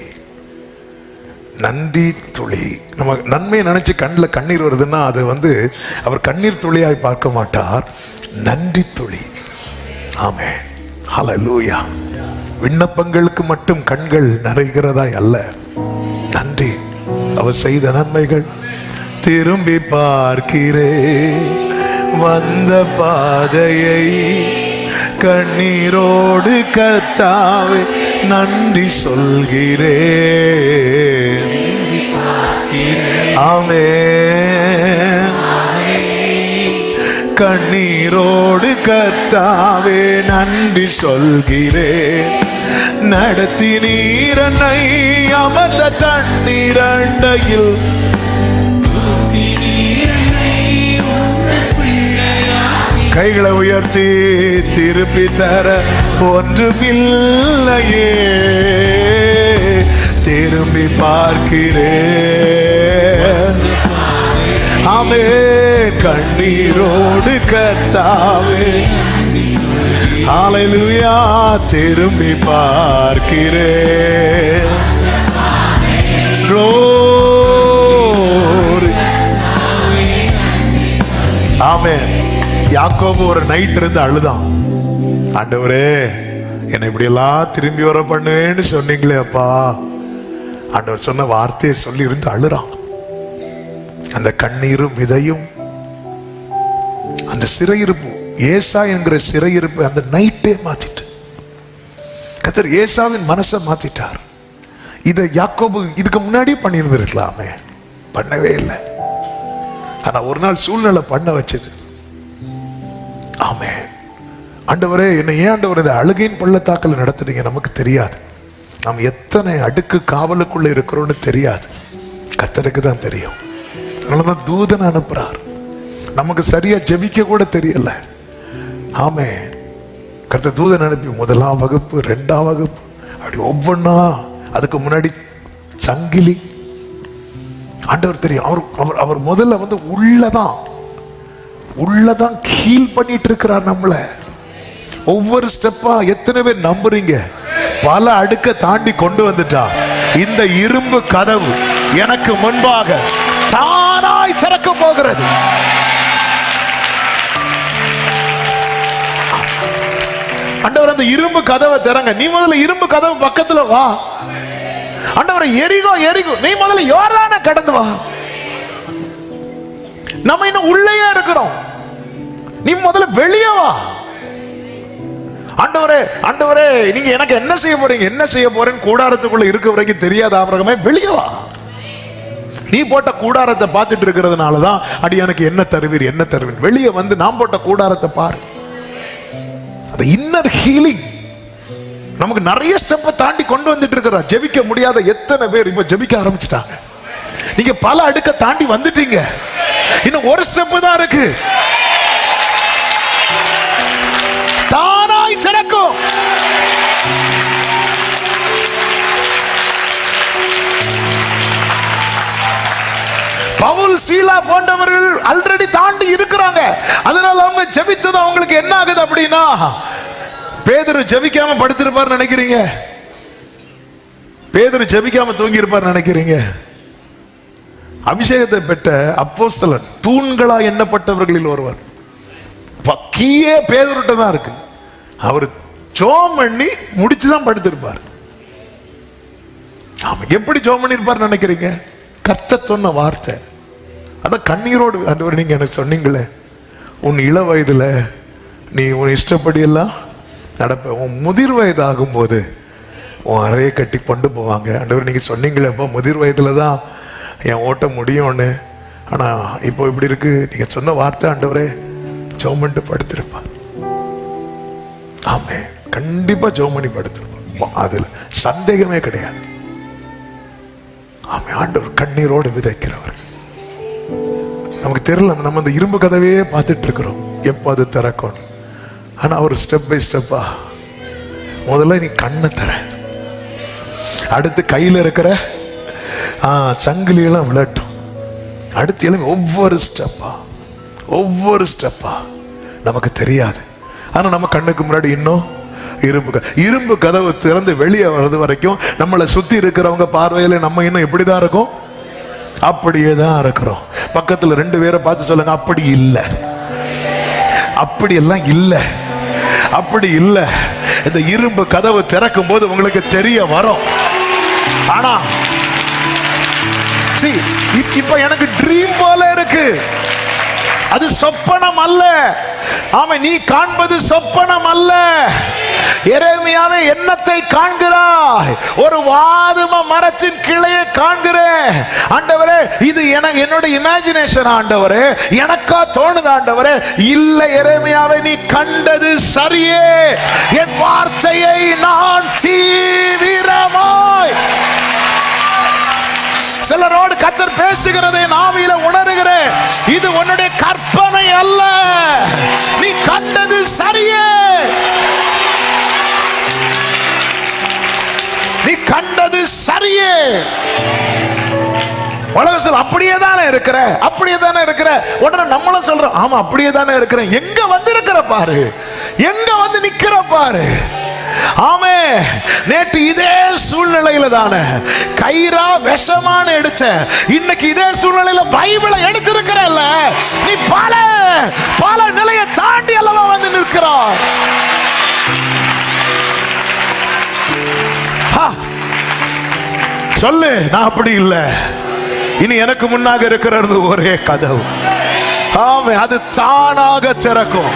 நன்றி துளி. நம்ம நன்மையை நினைச்சு கண்ணில் கண்ணீர் வருதுன்னா அது வந்து அவர் கண்ணீர் துளியாய் பார்க்க மாட்டார், நன்றி துளி. ஆமென், ஹல்லேலூயா. விண்ணப்பங்களுக்கு மட்டும் கண்கள் நிறைகிறதாய் அல்ல, நன்றி. அவர் செய்த நன்மைகள் திரும்பி பார்க்கிறேன், வந்த பாதையை கண்ணீரோடு கர்த்தாவே நன்றி சொல்கிறேன். ஆமென். கண்ணீரோடு கர்த்தாவே நன்றி சொல்கிறேன். நடத்தி நீரனை அமர்ந்த தண்ணீர் அண்டையில் கைகளை உயர்த்தி திருப்பி தர ஒன்றுமில்லையே, திரும்பி பார்க்கிறேன். ஆமென். கண்ணீரோடு கர்த்தாவே ஹல்லேலூயா திரும்பி பார்க்கிறேன். Glory. ஆமென். யாக்கோபு ஒரு நைட் இருந்து அழுதான். ஆண்டவரே, என்னை இப்படி எல்லாம் திரும்பி வர பண்ணுவேன்னு சொன்னீங்களே அப்பா. ஆண்டவர் சொன்ன வார்த்தையை சொல்லி இருந்து அழுறான். அந்த கண்ணீரும் விதையும் அந்த சிறையிருப்பு, ஏசா என்கிற சிறையிருப்பு அந்த நைட்டே மாத்திட்டு கர்த்தர் ஏசாவின் மனசை மாத்திட்டார். இதை யாக்கோபு இதுக்கு முன்னாடியே பண்ணியிருந்திருக்கலாமே, பண்ணவே இல்லை. ஆனா ஒரு நாள் சூழ்நிலை பண்ண வச்சது. ஆமென். ஆண்டவரே, என்னை ஏன் ஆண்டவர் இந்த அழுகையின் பள்ளத்தாக்கில் நடத்துறீங்க? நமக்கு தெரியாது, நாம் எத்தனை அடுக்கு காவலுக்குள்ள இருக்கிறோம்னு தெரியாது, கர்த்தருக்கு தான் தெரியும். அதனாலதான் தூதன் அனுப்புறார். நமக்கு சரியா ஜெபிக்க கூட தெரியல. ஆமென். கர்த்தர் தூதன் அனுப்பி 1ஆம் வகுப்பு 2ஆம் வகுப்பு அப்படி ஒவ்வொன்னா, அதுக்கு முன்னாடி சங்கிலி. ஆண்டவர் தெரியும். அவர் முதல்ல வந்து உள்ளதான் கீல் பண்ணிட்டு இருக்கிறார் நம்மள. ஒவ்வொரு ஸ்டெப்பா எத்தனை பேர் நம்புறீங்க? பல அடுக்க தாண்டி கொண்டு வந்துட்டா இந்த இரும்பு கதவு எனக்கு முன்பாக தானாய் திறக்க போகிறது. ஆண்டவர் அந்த இரும்பு கதவை திறங்க. நீ முதல்ல இரும்பு கதவு பக்கத்துல வா. ஆண்டவர் எரிகோ நீ முதல்ல யோர்தானை கடந்து வா. நம்ம இன்னும் உள்ளேயே இருக்கிறோம், நீ முதல்ல வெளியே வா. ஆண்டவரே நீங்க எனக்கு என்ன செய்ய போறேன்னு கூடாரத்துக்குள்ள இருக்க வரைக்கும் தெரியாத ஆபிரகாமே, வெளியே வா. நீ போட்ட கூடாரத்தை பார்த்துட்டு இருக்கிறதுனாலதான் அடியானுக்கு என்ன தருவீர். வெளியே வந்து நான் போட்ட கூடாரத்தை பாரு. அந்த இன்னர் ஹீலிங் நமக்கு நிறைய ஸ்டெப்பை தாண்டி கொண்டு வந்துட்டு இருக்கிறார். ஜெபிக்க முடியாத எத்தனை பேர் இப்ப ஜெபிக்க ஆரம்பிச்சிட்டாங்க. நீங்க பல அடுக்க தாண்டி வந்துட்டீங்க. இன்னும் ஒரு ஸ்டெப் தான் இருக்கு. தானாய் திறக்கும். பவுல் சீலா போன்றவர்கள் ஆல்ரெடி தாண்டி இருக்கிறாங்க. அதனால அவங்க ஜெபித்தது அவங்களுக்கு என்ன ஆகுது அப்படின்னா, பேதுரு ஜெபிக்காம படுத்திருப்பார் நினைக்கிறீங்க? பேதுரு ஜெபிக்காம தூங்கி இருப்பார் நினைக்கிறீங்க? அபிஷேகத்தை பெற்ற அப்போஸ்தலன், தூண்களா எண்ணப்பட்டவர்களில் ஒருவர், கீயே பேதுருட்ட தான் இருக்கு. அவர் ஜெபம் பண்ணி முடிச்சுதான் படுத்திருப்பார். ஆமா, எப்படி ஜெபம் பண்ணி இருப்பார் நினைக்கிறீங்க? கர்த்தர் சொன்ன வார்த்தை, அதான் கண்ணீரோடு. ஆண்டவரே, நீங்க எனக்கு சொன்னீங்களே, உன் இள வயதுல நீ உன் இஷ்டப்படி எல்லாம் நடப்ப, உன் முதிர் வயது ஆகும்போது உன் அறையை கட்டி கொண்டு போவாங்க. ஆண்டவர், நீங்க சொன்னீங்களேப்பா முதிர் வயதுல தான் என் ஓட்ட முடியும்னு. ஆனா இப்போ இப்படி இருக்கு. நீங்க சொன்ன வார்த்தை ஆண்டவரே, ஜெபம் பண்ணிட்டு படுத்திருப்பான். ஆமே, கண்டிப்பா ஜெபம் பண்ணி படுத்திருப்பான், அதுல சந்தேகமே கிடையாது. ஆமே, ஆண்டவர் கண்ணீரோடு விதைக்கிறவர். நமக்கு தெரியல, நம்ம அந்த இரும்பு கதவையே பார்த்துட்டு இருக்கிறோம், எப்போ அது திறக்கும். ஆனா அவர் ஸ்டெப் பை ஸ்டெப்பா, முதல்ல நீ கண்ணை தர, அடுத்து கையில இருக்கிற சங்கிலியெல்லாம் விளட்டும், அடுத்து எல்லாம் ஒவ்வொரு ஸ்டெப்பா நமக்கு தெரியாது. ஆனா நம்ம கண்ணுக்கு முன்னாடி இன்னும் இரும்பு கதவு திறந்து வெளியே வர்றது வரைக்கும் நம்மளை சுத்தி இருக்கிறவங்க பார்வையில நம்ம இன்னும் எப்படிதான் இருக்கும்? அப்படியே தான் இருக்கிறோம். பக்கத்துல 2 பேரை பார்த்து சொல்லுங்க, அப்படி இல்லை, அப்படி எல்லாம் இல்லை, அப்படி இல்லை. இந்த இரும்பு கதவு திறக்கும் போது உங்களுக்கு தெரிய வரும். ஆனா இப்ப எனக்கு ட்ரீம் போல இருக்கு, அது சொப்பனம் அல்ல. ஆமா, நீ காண்பது சொப்பனம் அல்ல. எரேமியாவே எண்ணத்தை காண்கிறாய், ஒரு வாதும மரத்தின் கிளையை காண்கிறேன். ஆண்டவரே, இது என்னோட இமேஜினேஷன் ஆண்டவரே, எனக்கா தோணுது ஆண்டவரே? இல்லை எரேமியாவே, நீ கண்டது சரியே. என் வார்த்தையை நான் தீவிரமாய் சிலரோடு கர்த்தர் பேசுகிறதை நாவில உணர்கிறேன். இது உன்னுடைய கற்பனை அல்ல, நீ கண்டது சரியே, நீ கண்டது சரியே. உலகத்தில் அப்படியே தானே இருக்கிற, அப்படியே தானே இருக்கிற. உடனே நம்மளும் சொல்றோம், ஆமா அப்படியே தானே இருக்கிறேன். எங்க வந்து இருக்கிற பாரு, எங்க வந்து நிக்கிற பாரு. ஆமே, நேற்று இதே சூழ்நிலையில தானே கைரா விஷமான எடுத்த, இன்னைக்கு இதே சூழ்நிலையில பைபிளை எடுத்திருக்கிறல்ல. நீ பல பல நிலையை தாண்டி அல்லவா வந்து நிற்கிறார். சொல்லு, நான் அப்படி இல்லை. இனி எனக்கு முன்னாக இருக்கிறது ஒரே கதவு. ஆமே, அது தானாக திறக்கும்,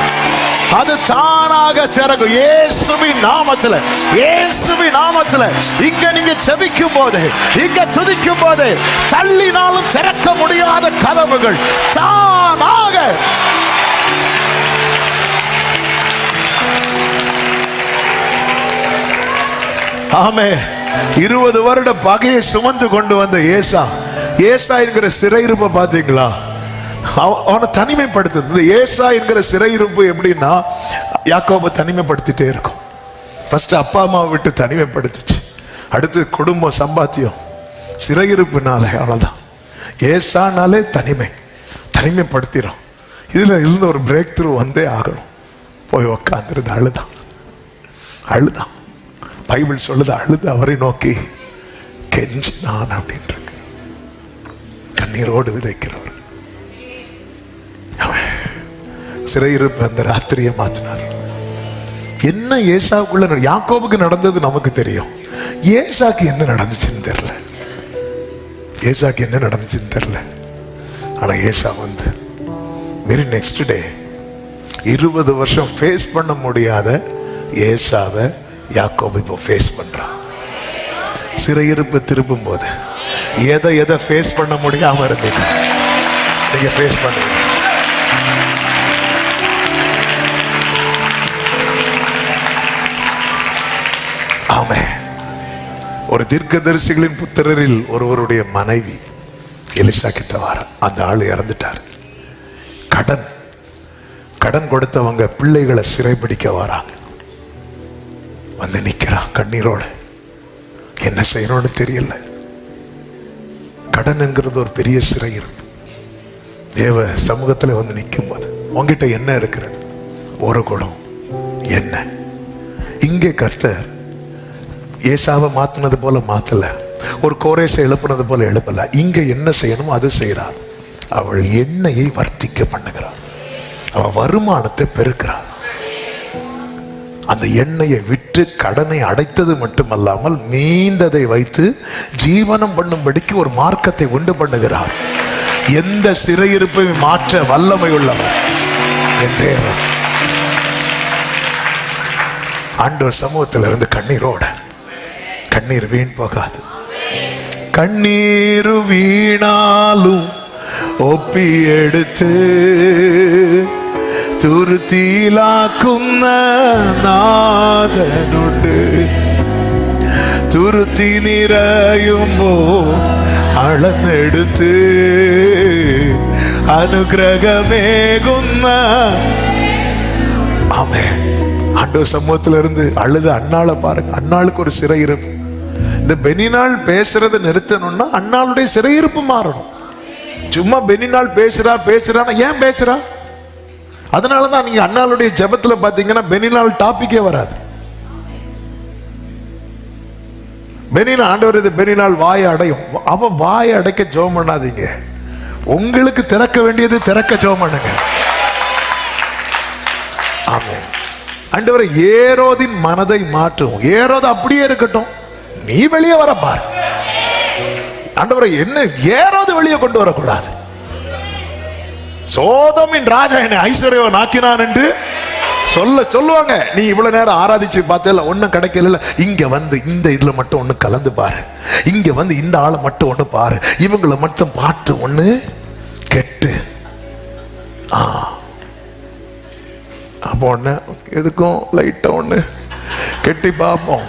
அது தானாக திறக்கும். இயேசுவின் நாமத்தில், இயேசுவின் நாமத்தில் இங்க நீங்க ஜெபிக்கும் போது, இங்க துதிக்கும் போது, தள்ளினாலும் திறக்க முடியாத கதவுகள் தானாக ஆமே. 20 வருட பகையை சுமந்து கொண்டு வந்த ஏசா என்கிற சிறையிருப்பை பார்த்தீங்களா? அவனை தனிமைப்படுத்துது. ஏசா என்கிற சிறையிருப்பு எப்படின்னா, யாக்கோபை தனிமைப்படுத்திட்டே இருக்கும். ஃபர்ஸ்ட் அப்பா அம்மாவை விட்டு தனிமைப்படுத்துச்சு, அடுத்து குடும்பம் சம்பாத்தியம், சிறையிருப்புனாலே. அவ்வளோதான். ஏசானாலே தனிமைப்படுத்திடும். இதுல இருந்து ஒரு பிரேக் த்ரூ வந்தே ஆகணும். போய் உக்காந்துருது, அழுதான். பைபிள் சொல்லுது, அழுது அவரை நோக்கி கெஞ்சினான் அப்படின்ற. கண்ணீரோடு விதைக்கிறவர் சிறையிருப்பு அந்த ராத்திரியை மாற்றினார். என்ன ஏசாவுக்குள்ள யாக்கோபுக்கு நடந்தது நமக்கு தெரியும், ஏசாக்கு என்ன நடந்துச்சுன்னு தெரியல. ஆனா ஏசா வந்து வெரி நெக்ஸ்ட் டே 20 வருஷம் ஃபேஸ் பண்ண முடியாத ஏசாவை யாக்கோபு இப்போ ஃபேஸ் பண்றான். சிறையிருப்பு திருப்பும் போது எதை ஃபேஸ் பண்ண முடியாம இருந்தீங்க, நீங்க ஃபேஸ் பண்ணுங்க. ஆமே. ஒரு தீர்க்கதரிசிகளின் புத்திரரில் ஒருவருடைய மனைவி எலிசா கிட்ட வர, அந்த ஆள் இறந்துட்டார். கடன் கொடுத்தவங்க பிள்ளைகளை சிறைபிடிக்க வராங்க. வந்து நிக்கிறா கண்ணீரோட, என்ன செய்யணும்னு தெரியல. கடன் என்கிறது ஒரு பெரிய சிறையிருப்பு. தேவ சமூகத்தில் வந்து நிற்கும் போது உங்ககிட்ட என்ன இருக்கிறது? ஒரு குடம் என்ன. இங்கே கர்த்தர் ஏசாவை மாத்தினது போல மாத்தல, ஒரு கோரேசை எழுப்பினது போல எழுப்பல. இங்க என்ன செய்யணுமோ அது செய்கிறார். அவள் எண்ணெயை வர்த்திக்க பண்ணுகிறார், அவள் வருமானத்தை பெருக்கிறார். அந்த எண்ணெயை விற்று கடனை அடைத்தது மட்டுமல்லாமல் மீந்ததை வைத்து ஜீவனம் பண்ணும்படிக்கு ஒரு மார்க்கத்தை உண்டு பண்ணுகிறார். எந்த சிறையிருப்பையும் மாற்ற வல்லமை உள்ளவர் என் தேவன். ஆண்டவர் சமூகத்தில் இருந்து கண்ணீரோட, கண்ணீர் வீண் போகாது. கண்ணீர் வீணாலும் ஒப்பி எடுத்து തുരുത്തിയിലാക്കുന്ന നാഥനുണ്ട്. തുരുത്തി നിറയുമ്പോ അളന്നെടുത്ത് അനുഗ്രഹമേകുന്ന ஆமென். ஆண்டவர் சமூகத்துல இருந்து அழுது அண்ணாளை பாருங்க. அண்ணாளுக்கு ஒரு சிறையிருப்பு. இந்த பெனினாள் பேசுறதை நிறுத்தணும்னா அண்ணாளுடைய சிறையிருப்பு மாறணும். சும்மா பெனினாள் பேசுறான்னா ஏன் பேசுறா? அதனாலதான் நீங்க அண்ணாளுடைய ஜெபத்துல பாத்தீங்கன்னா பெனினாள் டாபிக்கே வராது. பெனினா ஆண்டவர் இது பெனினாள் வாயை அடையும். அவ வாயை அடைக்க ஜெபம் பண்ணாதீங்க. உங்களுக்கு திறக்க வேண்டியது திறக்க ஜெபம் பண்ணுங்க. ஆமென். ஆண்டவர் ஏரோதின் மனதை மாற்றும். ஏரோது அப்படியே இருக்கட்டும், நீ வெளியே வர பார். ஆண்டவரை என்ன ஏரோது வெளியே கொண்டு வரக்கூடாது. சோதமின் ராஜா என்னை ஐஸ்வர்யவன் ஆக்கினான் என்று சொல்லுவாங்க. நீ இவ்வளவு நேரம் ஆராதிச்சு பார்த்தல ஒன்னும் கிடைக்கல. இங்க வந்து இந்த இதுல மட்டும் ஒண்ணு கலந்து பாரு. இங்க வந்து இந்த ஆளை மட்டும் ஒண்ணு பாரு. இவங்களை மட்டும் பார்த்து ஒண்ணு கெட்டு அப்போ ஒண்ணு எதுக்கும் லைட்டா ஒண்ணு கெட்டி பார்ப்போம்.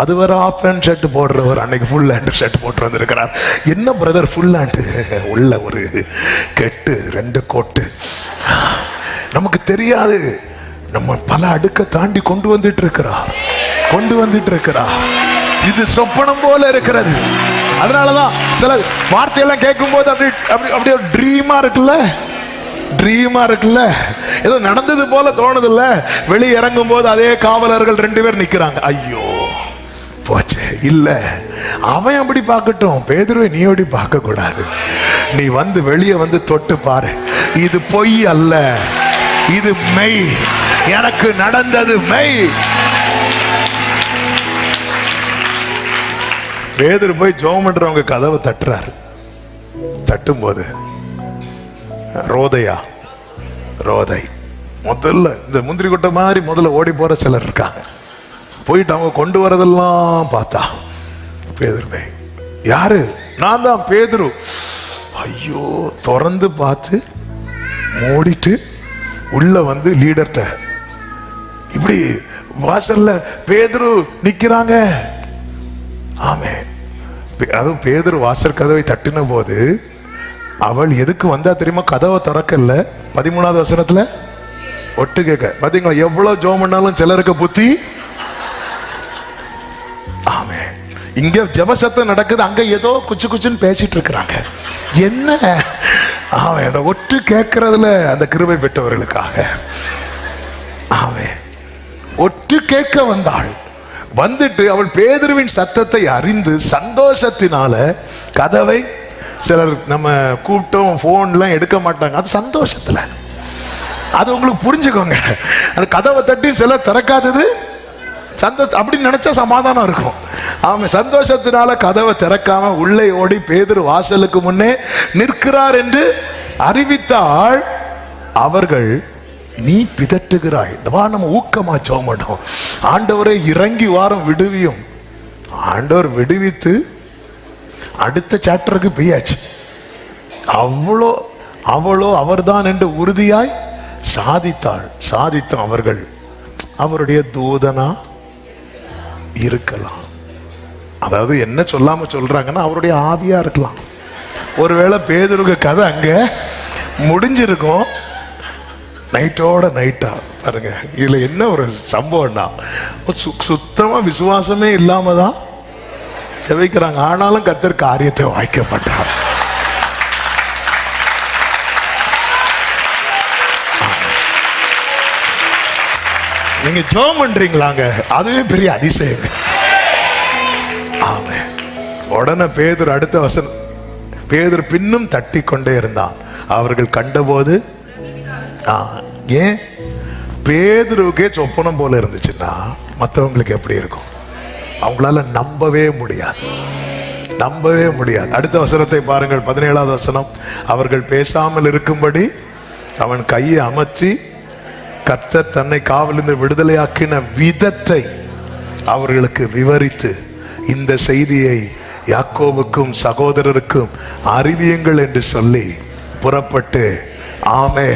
அது வர ஆஃப் ஹேண்ட் ஷர்ட் போடுறவர் அன்னைக்கு ஃபுல் ஹேண்ட் ஷர்ட் போட்டு வந்திருக்கிறார். என்ன பிரதர் ஃபுல் ஹேண்ட்? உள்ள ஒரு கெட்டு 2 கோட்டு. நமக்கு தெரியாது, நம்ம பல அடுக்க தாண்டி கொண்டு வந்துட்டு இருக்கிறார். இது சொப்பனம் போல இருக்கிறது. அதனாலதான் சில வார்த்தையெல்லாம் கேட்கும் போது அப்படியே ட்ரீமா இருக்குல்ல, ஏதோ நடந்தது போல தோணுது இல்ல. வெளியே இறங்கும் போது அதே காவலர்கள் 2 பேர் நிக்கிறாங்க. ஐயோ போச்சு. இல்ல, அவன் அப்படி பார்க்கட்டும், பேதுருவை நீ அப்படி பார்க்க கூடாது. நீ வந்து வெளியே வந்து தொட்டு பாரு. இது பொய் அல்ல, இது மெய். எனக்கு நடந்தது மெய். பேதுரு போய் ஜெபம் பண்றவங்க கதவை தட்டுறாரு. தட்டும் போது ரோதை முதல்ல இந்த முந்திரி கொட்டை மாதிரி முதல்ல ஓடி போற சிலர் இருக்காங்க. போயிட்டு அவங்க கொண்டு வரதெல்லாம் பார்த்தா பேதுரு. யாரு? நான் தான் பேதுரு. ஐயோ, திறந்து பார்த்து மூடிட்டு உள்ள வந்து லீடர்ட்ட இப்படி வாசல்ல பேதுரு நிக்கிறாங்க. ஆமே, அதுவும் பேதுரு வாசல் கதவை தட்டின போது அவள் எதுக்கு வந்தா தெரியுமா? கதவை திறக்கல. 13வது வசனத்துல ஒட்டு கேட்க. பாத்தீங்களா எவ்வளவு ஜெபம் பண்ணாலும் சிலருக்கு புத்தி. ஆமே, இங்க ஜெப சத்தம் நடக்குது, அங்க ஏதோ குச்சுன்னு பேசிட்டு இருக்கிறாங்க. என்ன? ஆமே, அந்த ஒட்டு கேட்கறதுல அந்த கிருபை பெற்றவர்களுக்காக. ஆமே, ஒட்டு கேட்க வந்தாள். வந்துட்டு அவள் பேதுருவின் சத்தத்தை அறிந்து சந்தோஷத்தினால கதவை, சிலர் நம்ம கூப்பிட்டோம் போன்லாம் எடுக்க மாட்டாங்க, அது சந்தோஷத்துல. அது உங்களுக்கு புரிஞ்சுக்கோங்க. அந்த கதவை தட்டி சிலர் திறக்காதது சந்தோஷம். அப்படின்னு நினைச்சா சமாதானம் இருக்கும். ஆமா, சந்தோஷத்தினால கதவை திறக்காம உள்ளே ஓடி பேதுரு வாசலுக்கு முன்னே நிற்கிறார் என்று அறிவித்தாள். அவர்கள், நீ பிதட்டுகிறாய். நம்ம ஊக்கமா ஜெபம் பண்ணோம். ஆண்டவரை இறங்கி வாரம் விடுவியும். ஆண்டவர் விடுவித்து அடுத்த சாப்டருக்கு போயாச்சு. அவளோ அவர்தான் என்று உறுதியாய் சாதித்தோம். அவர்கள் அவருடைய தூதனா இருக்கலாம். அதாவது என்ன சொல்லாம சொல்றாங்கன்னா அவருடைய ஆவியா இருக்கலாம். ஒருவேளை பேதுருக்கு கதை அங்க முடிஞ்சிருக்கும். நைட்டோட நைட்டா பாருங்க. இதுல என்ன ஒரு சம்பவம்னா, சுத்தமா விசுவாசமே இல்லாம தான் ஜெபிக்கிறாங்க. ஆனாலும் கர்த்தர் காரியத்தை வாய்க்கப்பட்டார். நீங்க ஜெபம் பண்றீங்களாங்க, அதுவே பெரிய அதிசயம். ஆமென். உடனே பேதுரு அடுத்த வசனம், பேதுரு பின்னும் தட்டி கொண்டே இருந்தான். அவர்கள் கண்டபோது ஏன் பேதுருவுக்கே சொப்பனம் போல இருந்துச்சுன்னா மற்றவங்களுக்கு எப்படி இருக்கும்? அவங்களால நம்பவே முடியாது, நம்பவே முடியாது. அடுத்த வசனத்தை பாருங்கள், 17வது வசனம். அவர்கள் பேசாமல் இருக்கும்படி அவன் கையை அமர்த்தி கர்த்தர் தன்னை காவலிருந்து விடுதலையாக்கின விதத்தை அவர்களுக்கு விவரித்து, இந்த செய்தியை யாக்கோபுக்கும் சகோதரருக்கும் அறிவியுங்கள் என்று சொல்லி புறப்பட்டு, ஆமே,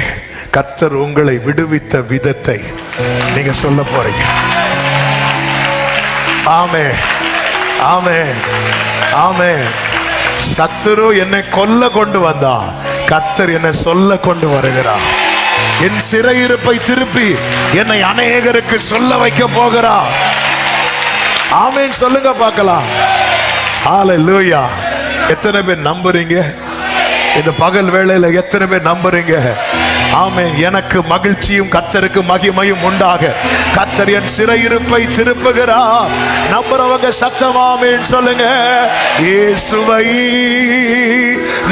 கர்த்தர் உங்களை விடுவித்த விதத்தை நீங்க சொல்ல போறீங்க. ஆமே, ஆமே, ஆமே. சத்துரு என்னை கொல்ல கொண்டு வந்தான், கர்த்தர் என்னை சொல்ல கொண்டு வருகிறார். என் சிறையிருப்பை திருப்பி என்னை அநேகருக்கு சொல்ல வைக்க போகிறார். ஆமென் சொல்லுங்க பார்க்கலாம். ஹல்லேலூயா. எத்தனை பேர் நம்புறீங்க? இந்த பகல் வேளையில எத்தனை பேர் நம்புறீங்க? ஆமென். எனக்கு மகிழ்ச்சியும் கர்த்தருக்கு மகிமையும் உண்டாக கர்த்தர் என் சிறையிருப்பை திருப்புகிறார். நம்புறவங்க சத்தமாமேன் சொல்லுங்க. இயேசுவை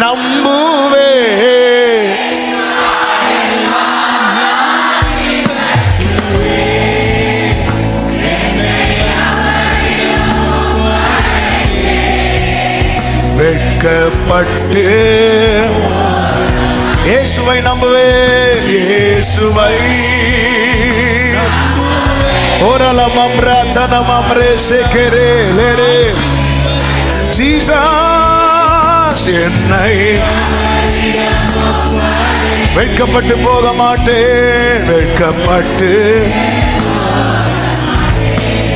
நம்புவே, வெட்கப்பட்டு இயேசுவை நம்புவே, இயேசுவை ஓரலமம் ராதனமம் ரேசேகரே லேரே ஜீசஸ் என்னை வெட்கப்பட்டு போக மாட்டேன், வெட்கப்பட்டு.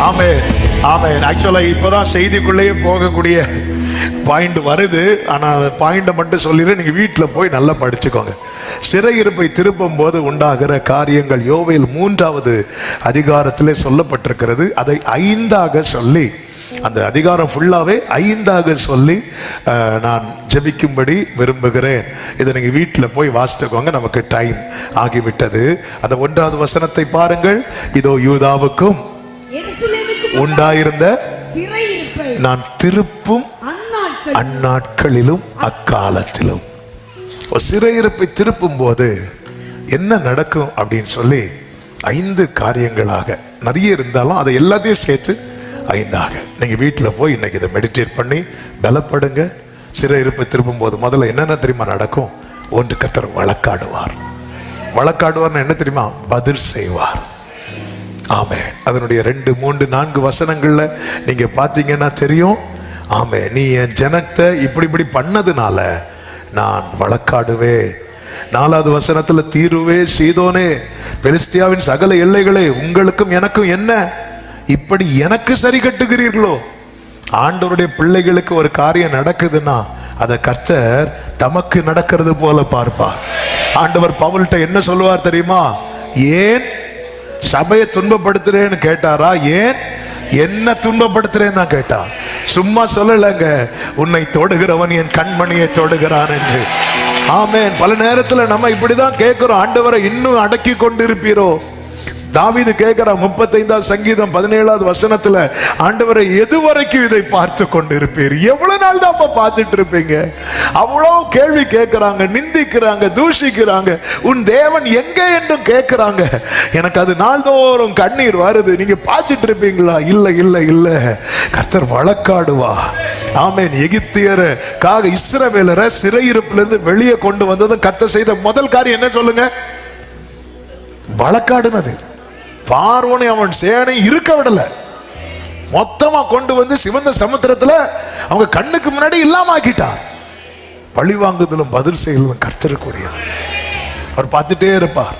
ஆமென், ஆமென். ஆக்சுவலா இப்பதான் செய்திக்குள்ளேயே போகக்கூடிய பாயிண்ட் வருது. ஆனால் அந்த பாயிண்டை மட்டும் சொல்லிடுறேன், நீங்கள் வீட்டில் போய் நல்லா படிச்சுக்கோங்க. சிறையிருப்பை திருப்பும் போது உண்டாகிற காரியங்கள் யோவேல் 3வது அதிகாரத்திலே சொல்லப்பட்டிருக்கிறது. அதை 5ஆக சொல்லி, அந்த அதிகாரம் ஃபுல்லாகவே 5ஆக சொல்லி நான் ஜெபிக்கும்படி விரும்புகிறேன். இதை நீங்கள் வீட்டில் போய் வாசித்துக்கோங்க, நமக்கு டைம் ஆகிவிட்டது. அந்த 1வது வசனத்தை பாருங்கள். இதோ யூதாவுக்கும் உண்டாயிருந்த நான் திருப்பும் அந்நாட்களிலும் அக்காலத்திலும். சிறையிருப்பை திருப்பும் போது என்ன நடக்கும் அப்படின்னு சொல்லி 5 காரியங்களாக நிறைய இருந்தாலும் அதை எல்லாத்தையும் சேர்த்து 5ஆக நீங்க வீட்டில் போய் இன்னைக்கு இதை மெடிடேட் பண்ணி பலப்படுங்க. சிறையிருப்பை திருப்பும் போது முதல்ல என்னென்ன தெரியுமா நடக்கும்? ஒன்று, கர்த்தர் வழக்காடுவார். வழக்காடுவார்னு என்ன தெரியுமா? பதில் செய்வார். ஆமென். அதனுடைய 2, 3, 4 வசனங்கள்ல நீங்க பாத்தீங்கன்னா தெரியும். ஆமென். நீ என் ஜனத்தை இப்படி இப்படி பண்ணதுனால நான் வழக்காடுவேன். 4வது வசனத்துல, தீருவே சீதோனே பெலிஸ்தியாவின் சகல எல்லைகளே, உங்களுக்கும் எனக்கும் என்ன இப்படி எனக்கு சரி கட்டுகிறீர்களோ? ஆண்டவருடைய பிள்ளைகளுக்கு ஒரு காரியம் நடக்குதுன்னா அதை கர்த்தர் தமக்கு நடக்கிறது போல பார்ப்பார். ஆண்டவர் பவுல்கிட்ட என்ன சொல்லுவார் தெரியுமா? ஏன் சபையை துன்பப்படுத்துறேன்னு கேட்டாரா? ஏன் என்ன துன்பப்படுத்துறேன்னு தான் கேட்டார். சும்மா சொல்லலங்க, உன்னை தொடுகிறவன் என் கண்மணியை தொடுகிறான் என்று. ஆமென். பல நேரத்துல நம்ம இப்படிதான் கேட்கிறோம், ஆண்டவரை இன்னும் அடக்கி கொண்டு இருப்பீரோ? தாவீது கேட்கிறான் 35வது சங்கீதம் 17வது வசனத்துல, ஆண்டவரை எதுவரைக்கும் இதை பார்த்து கொண்டு இருப்பீர்? எவ்வளவு நாள் தான் பார்த்துட்டு இருப்பீங்க? அவ்வளவு கேள்வி கேட்கிறாங்க, நிந்திக்கிறாங்க, தூஷிக்கிறாங்க. உன் தேவன் எங்க என்றும் கேட்கிறாங்க. எனக்கு அது நாள்தோறும் கண்ணீர் வருது. நீங்க பார்த்துட்டு இருப்பீங்களா? இல்ல இல்ல இல்ல, கர்த்தர் வழக்காடுவா. ஆமென். எகிப்தியருக்காக இஸ்ரவேலரை சிறையிருப்பிலிருந்து வெளியே கொண்டு வந்ததும் கர்த்தர் செய்த முதல் காரியம் என்ன சொல்லுங்க? வழக்காடுனது. பார்வோனை அவன் சேனை இருக்க விடல, மொத்தமா கொண்டு வந்து சிவந்த சமுத்திரத்துல அவங்க கண்ணுக்கு முன்னாடி இல்லாம ஆக்கிட்டார். பழி வாங்குதலும் பதில் செய்யலும் கர்த்தருக்குரியது. அவர் பார்த்துட்டே இருப்பார்.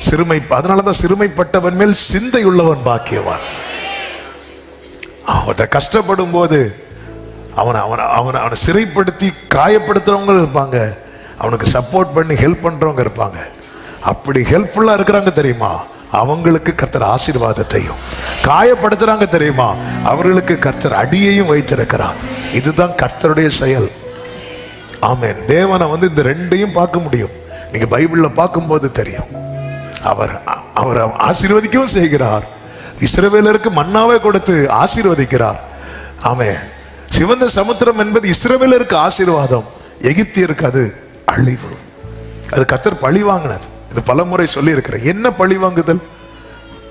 சிறுமை, அதனாலதான் சிறுமைப்பட்டவன் மேல் சிந்தை உள்ளவன் பாக்கியவான். அவன் கஷ்டப்படும் போது அவனை சிறைப்படுத்தி காயப்படுத்துறவங்க இருப்பாங்க. அவனுக்கு சப்போர்ட் பண்ணி ஹெல்ப் பண்றவங்க இருப்பாங்க. அப்படி ஹெல்ப்ஃபுல்லா இருக்கிறாங்க தெரியுமா, அவங்களுக்கு கர்த்தர் ஆசீர்வாதத்தையும், காயப்படுத்துறாங்க தெரியுமா, அவர்களுக்கு கர்த்தர் அடியையும் வைத்திருக்கிறார். இதுதான் கர்த்தருடைய செயல். ஆமென். தேவனை இந்த ரெண்டையும் பார்க்க முடியும். நீங்க பைபிள்ல பார்க்கும்போது தெரியும். அவர் ஆசீர்வதிக்கவும் செய்கிறார், இஸ்ரவேலருக்கு மன்னாவை கொடுத்து ஆசீர்வதிக்கிறார். ஆமென். சிவந்த சமுத்திரம் என்பது இஸ்ரவேலருக்கு ஆசீர்வாதம், எகிப்தியருக்கு அது அழிவு. அது கர்த்தர் பழி வாங்கினது. இது பலமுறை சொல்லி இருக்கிறேன். என்ன பழி வாங்குதல்?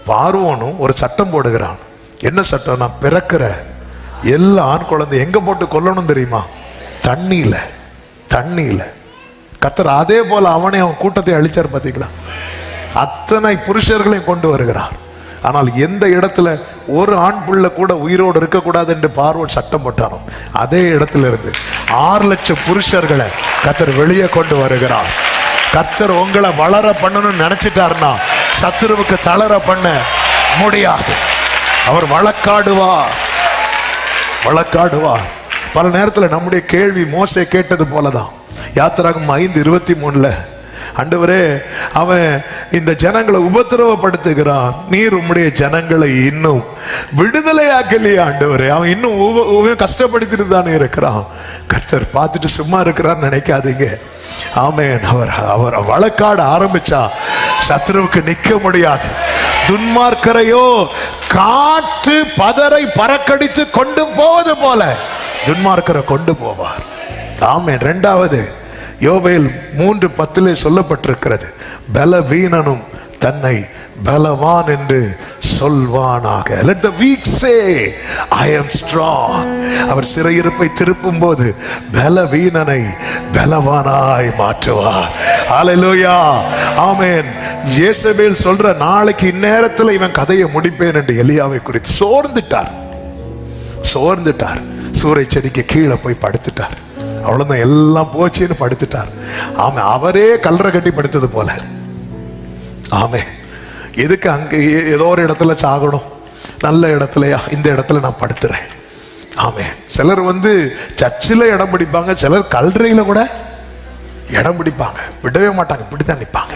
பார்வோனும் ஒரு சட்டம் போடுகிறான். என்ன சட்டம்? நான் பிறக்கிற எல்லா ஆண் குழந்தை எங்க போட்டு கொல்லணும் தெரியுமா? தண்ணியில. கர்த்தர் அதே போல அவனை அவன் கூட்டத்தை அழிச்சார். பார்த்தீங்களா? அத்தனை புருஷர்களையும் கொண்டு வருகிறார். ஆனால் எந்த இடத்துல ஒரு ஆண் பிள்ளை கூட உயிரோடு இருக்கக்கூடாது என்று பார்வோன் சட்டம் போட்டானோ, அதே இடத்துல இருந்து 6 லட்சம் புருஷர்களை கர்த்தர் வெளியே கொண்டு வருகிறார். கர்த்தர் உங்களை வளர பண்ணணும்னு நினைச்சிட்டாருன்னா சத்துருவுக்கு தளர பண்ண முடியாது. அவர் வழக்காடுவார். பல நேரத்தில் நம்முடைய கேள்வி மோசே கேட்டது போலதான். யாத்திராகமம் 5:23 ஆண்டவரே, அவன் இந்த ஜனங்களை உபத்திரவப்படுத்துகிறான், நீர் உம்முடைய ஜனங்களை இன்னும் விடுதலையாக்கலையே ஆண்டவரே, அவன் இன்னும் கஷ்டப்படுத்திட்டு தானே இருக்கிறான். கர்த்தர் பார்த்துட்டு சும்மா இருக்கிறார் நினைக்காதீங்க. ஆமென். அவர் வழக்காட ஆரம்பிச்சா சத்ருவுக்கு நிக்க முடியாது. துன்மார்க்கரையோ காற்று பதரை பறக்கடித்து கொண்டு போவது போல துன்மார்க்கரை கொண்டு போவார். ஆமென். 2வது யோவேல் 3:10 சொல்லப்பட்டிருக்கிறது, பலவீனனும் தன்னை பலவான் என்று சொல்வானாக. Let the weak say I am strong. அவர் சிறையிருப்பை திருப்பும் போது பலவீனனை பலவானாய் மாற்றுவார். ஹல்லேலூயா. ஆமென். யேசபேல் சொல்ற நாளைக்கு இந்நேரத்தில் இவன் கதையை முடிப்பேன் என்று எலியாவை குறித்து சோர்ந்துட்டார். சூறை செடிக்கு கீழே போய் படுத்துட்டார். அவ்வளவுதான், எல்லாம் போச்சுன்னு படுத்துட்டார். ஆமா, அவரே கல்லறை கட்டி படுத்தது போல. ஆமே. எதுக்கு அங்க ஏதோ ஒரு இடத்துல சாகணும்? நல்ல இடத்துலயா? இந்த இடத்துல நான் படுத்துறேன். ஆமே. சிலர் சர்ச்சில் இடம் பிடிப்பாங்க, சிலர் கல்லறையில கூட இடம் பிடிப்பாங்க, விடவே மாட்டாங்க, இப்படித்தான் நிற்பாங்க.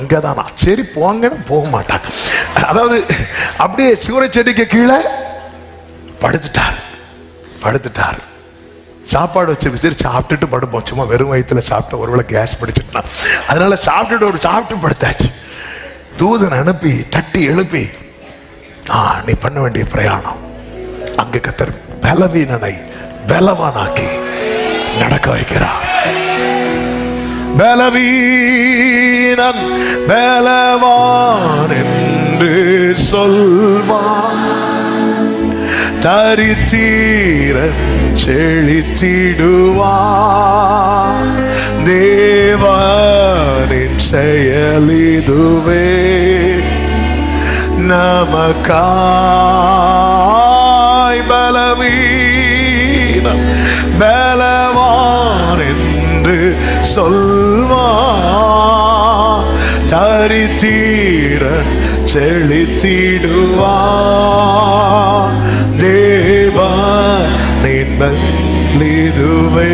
இங்கதானா சரி போங்கன்னு போக மாட்டாங்க. அதாவது அப்படியே சூறை செடிக்கு கீழே படுத்துட்டார். சாப்பாடு வச்சிருக்கு, சரி சாப்பிட்டுட்டு படுப்போம், சும்மா வெறும் வயிற்றுல சாப்பிட்டு ஒருவேளை கேஸ் பிடிச்சிட்டான், அதனால சாப்பிட்டு படுத்தாச்சு. தூதன் அனுப்பி தட்டி எழுப்பி, நீ பண்ண வேண்டிய பிரயாணம் அங்க கர்த்தர் பலவீனனை பலவானாக்கி நடக்க வைக்கிறார். பலவீனன் பலவான் என்று சொல்வான், தரித்தீரன் செழித்திடுவான். தேவனின் செயலிதுவே, நமக்காய் பலவீனம் பலவான் என்று சொல்வான், தரித்தீரன் செழித்திடுவான். இதுவே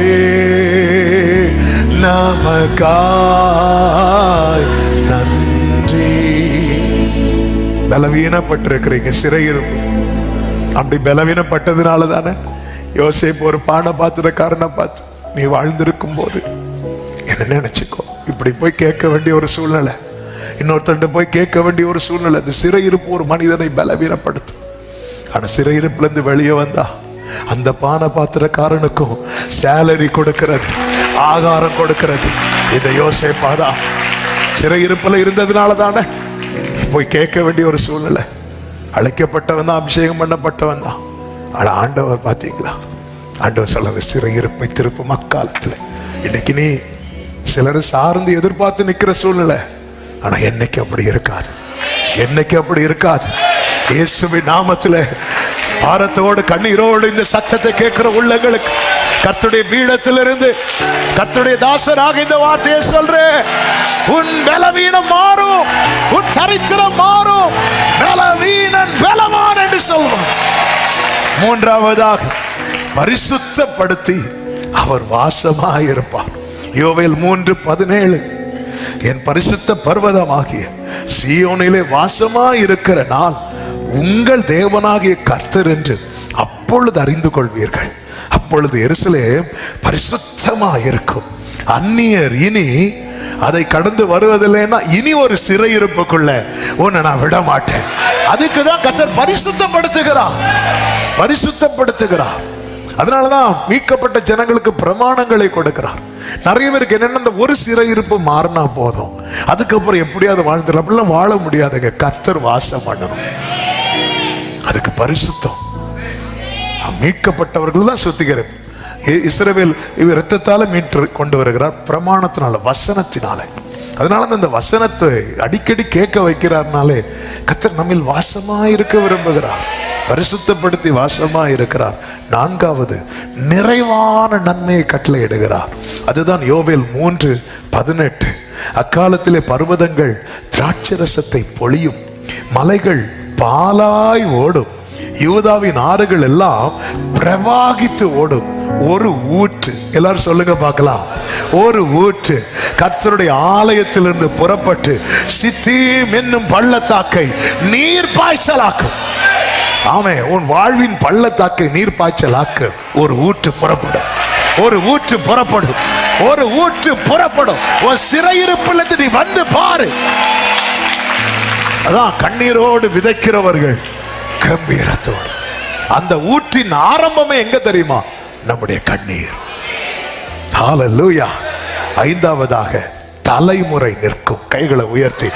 நமக்காய் நன்றி. பலவீனப்பட்டிருக்கிறீங்க, சிறையிருப்பு. அப்படி பலவீனப்பட்டதுனால தானே யோசேப்பு ஒரு பானபாத்திரக்காரனை பார்த்து, நீ வாழ்ந்திருக்கும் போது என்ன நினைச்சுக்கோ, இப்படி போய் கேட்க வேண்டிய ஒரு சூழ்நிலை, இன்னொருத்தண்ட போய் கேட்க வேண்டிய ஒரு சூழ்நிலை. இந்த சிறையிருப்பு ஒரு மனிதனை பலவீனப்படுத்தும். ஆனா சிறையிருப்புல இருந்து வெளியே வந்தா அந்த பானபாத்திரக்காரனுக்கும் சேலரி கொடுக்கிறது, ஆகாரம் கொடுக்கிறது இந்த யோசேப்பாதான். சிறையிருப்புல இருந்ததுனால தானே போய் கேட்க வேண்டிய ஒரு சூழ்நிலை. அழைக்கப்பட்டவன் தான், அபிஷேகம் பண்ணப்பட்டவன் தான். ஆனா ஆண்டவர் பாத்தீங்களா, ஆண்டவர் சொல்ல சிறையிருப்பை திருப்பு மக்காலத்துல. இன்னைக்கு நீ சிலரை சார்ந்து எதிர்பார்த்து நிக்கிற சூழ்நிலை, ஆனா என்னைக்கு அப்படி இருக்காது, என்னைக்கு அப்படி இருக்காது. இயேசுவின் நாமத்துல பாரத்தோடு கண்ணீரோடு இந்த சத்தத்தை கேட்கிற உள்ளங்களுக்கு கர்த்தருடைய பீடத்திலிருந்து கர்த்தருடைய தாசராக இந்த வார்த்தையை சொல்றேன். உன் பலவீனம் மாறும், உன் சரித்திரம் மாறும். பலவீனன் பலவான் என்று சொல்வான். மூன்றாவதாக பரிசுத்தப்படுத்தி அவர் வாசமாயிருப்பார். யோவேல் 3:17 என் பரிசுத்த பர்வதமாகிய சீயோனிலே வாசமாயிருக்கிற நான் உங்கள் தேவனாகிய கர்த்தர் என்று அப்பொழுது அறிந்து கொள்வீர்கள். அப்பொழுது எருசலேம் பரிசுத்தமாயிருக்கும். அந்நியர் இனி அதை கடந்து வருவதில்லைன்னா இனி ஒரு சிறையிருப்புக்குள்ள உன்னை நான் விட மாட்டேன். அதுக்குதான் கர்த்தர் பரிசுத்தப்படுத்துகிறார். அதனாலதான் மீட்கப்பட்ட ஜனங்களுக்கு பிரமாணங்களை கொடுக்கிறார். நிறைய பேருக்கு என்னென்ன, இந்த ஒரு சிறையிருப்பு மாறினா போதும், அதுக்கப்புறம் எப்படியாவது வாழ்ந்துடலாம். அப்படிலாம் வாழ முடியாதுங்க. கர்த்தர் வாசம் பண்ணணும். அதுக்கு பரிசுத்தம். மீட்கப்பட்டவர்கள் தான் சுத்திகரிப்பு. இஸ்ரவேல் இவர் இரத்தத்தால மீட்டு கொண்டு வருகிறார், பிரமாணத்தினால, வசனத்தினால. அதனால அந்த வசனத்தை அடிக்கடி கேட்க வைக்கிறார்னாலே கர்த்தர் நம்மில் வாசமா இருக்க விரும்புகிறார், பரிசுத்தப்படுத்தி வாசமா இருக்கிறார். 4வது, நிறைவான நன்மையை கட்டளையிடுகிறார். அதுதான் யோவேல் 3:18. அக்காலத்திலே பர்வதங்கள் திராட்சரசத்தை பொழியும், மலைகள் பாலாய் ஓடும், யூதாவின் ஆறுகள் எல்லாம் பிரவாகித்து ஓடும். ஒரு ஊற்று, எல்லாரும் சொல்லுங்க பார்க்கலாம், ஒரு ஊற்று கர்த்தருடைய ஆலயத்திலிருந்து புறப்பட்டு சித்தீம் என்னும் பள்ளத்தாக்கை நீர் பாய்ச்சலாக்கும். ஆமே, உன் வாழ்வின் பள்ளத்தாக்கை நீர் பாய்ச்சலாக்க ஒரு ஊற்று புறப்படும், ஒரு ஊற்று புறப்படும், ஒரு ஊற்று புறப்படும். உன் சிறையிருப்பிலிருந்து நீ வந்து பாரு. அதான் கண்ணீரோடு விதைக்கிறவர்கள் கம்பீரத்தோடு. அந்த ஊற்றின் ஆரம்பமே எங்க தெரியுமா? நம்முடைய கண்ணீர். ஹல்லேலூயா. 5வதாக தலைமுறை நிற்கும். கைகளை உயர்த்தி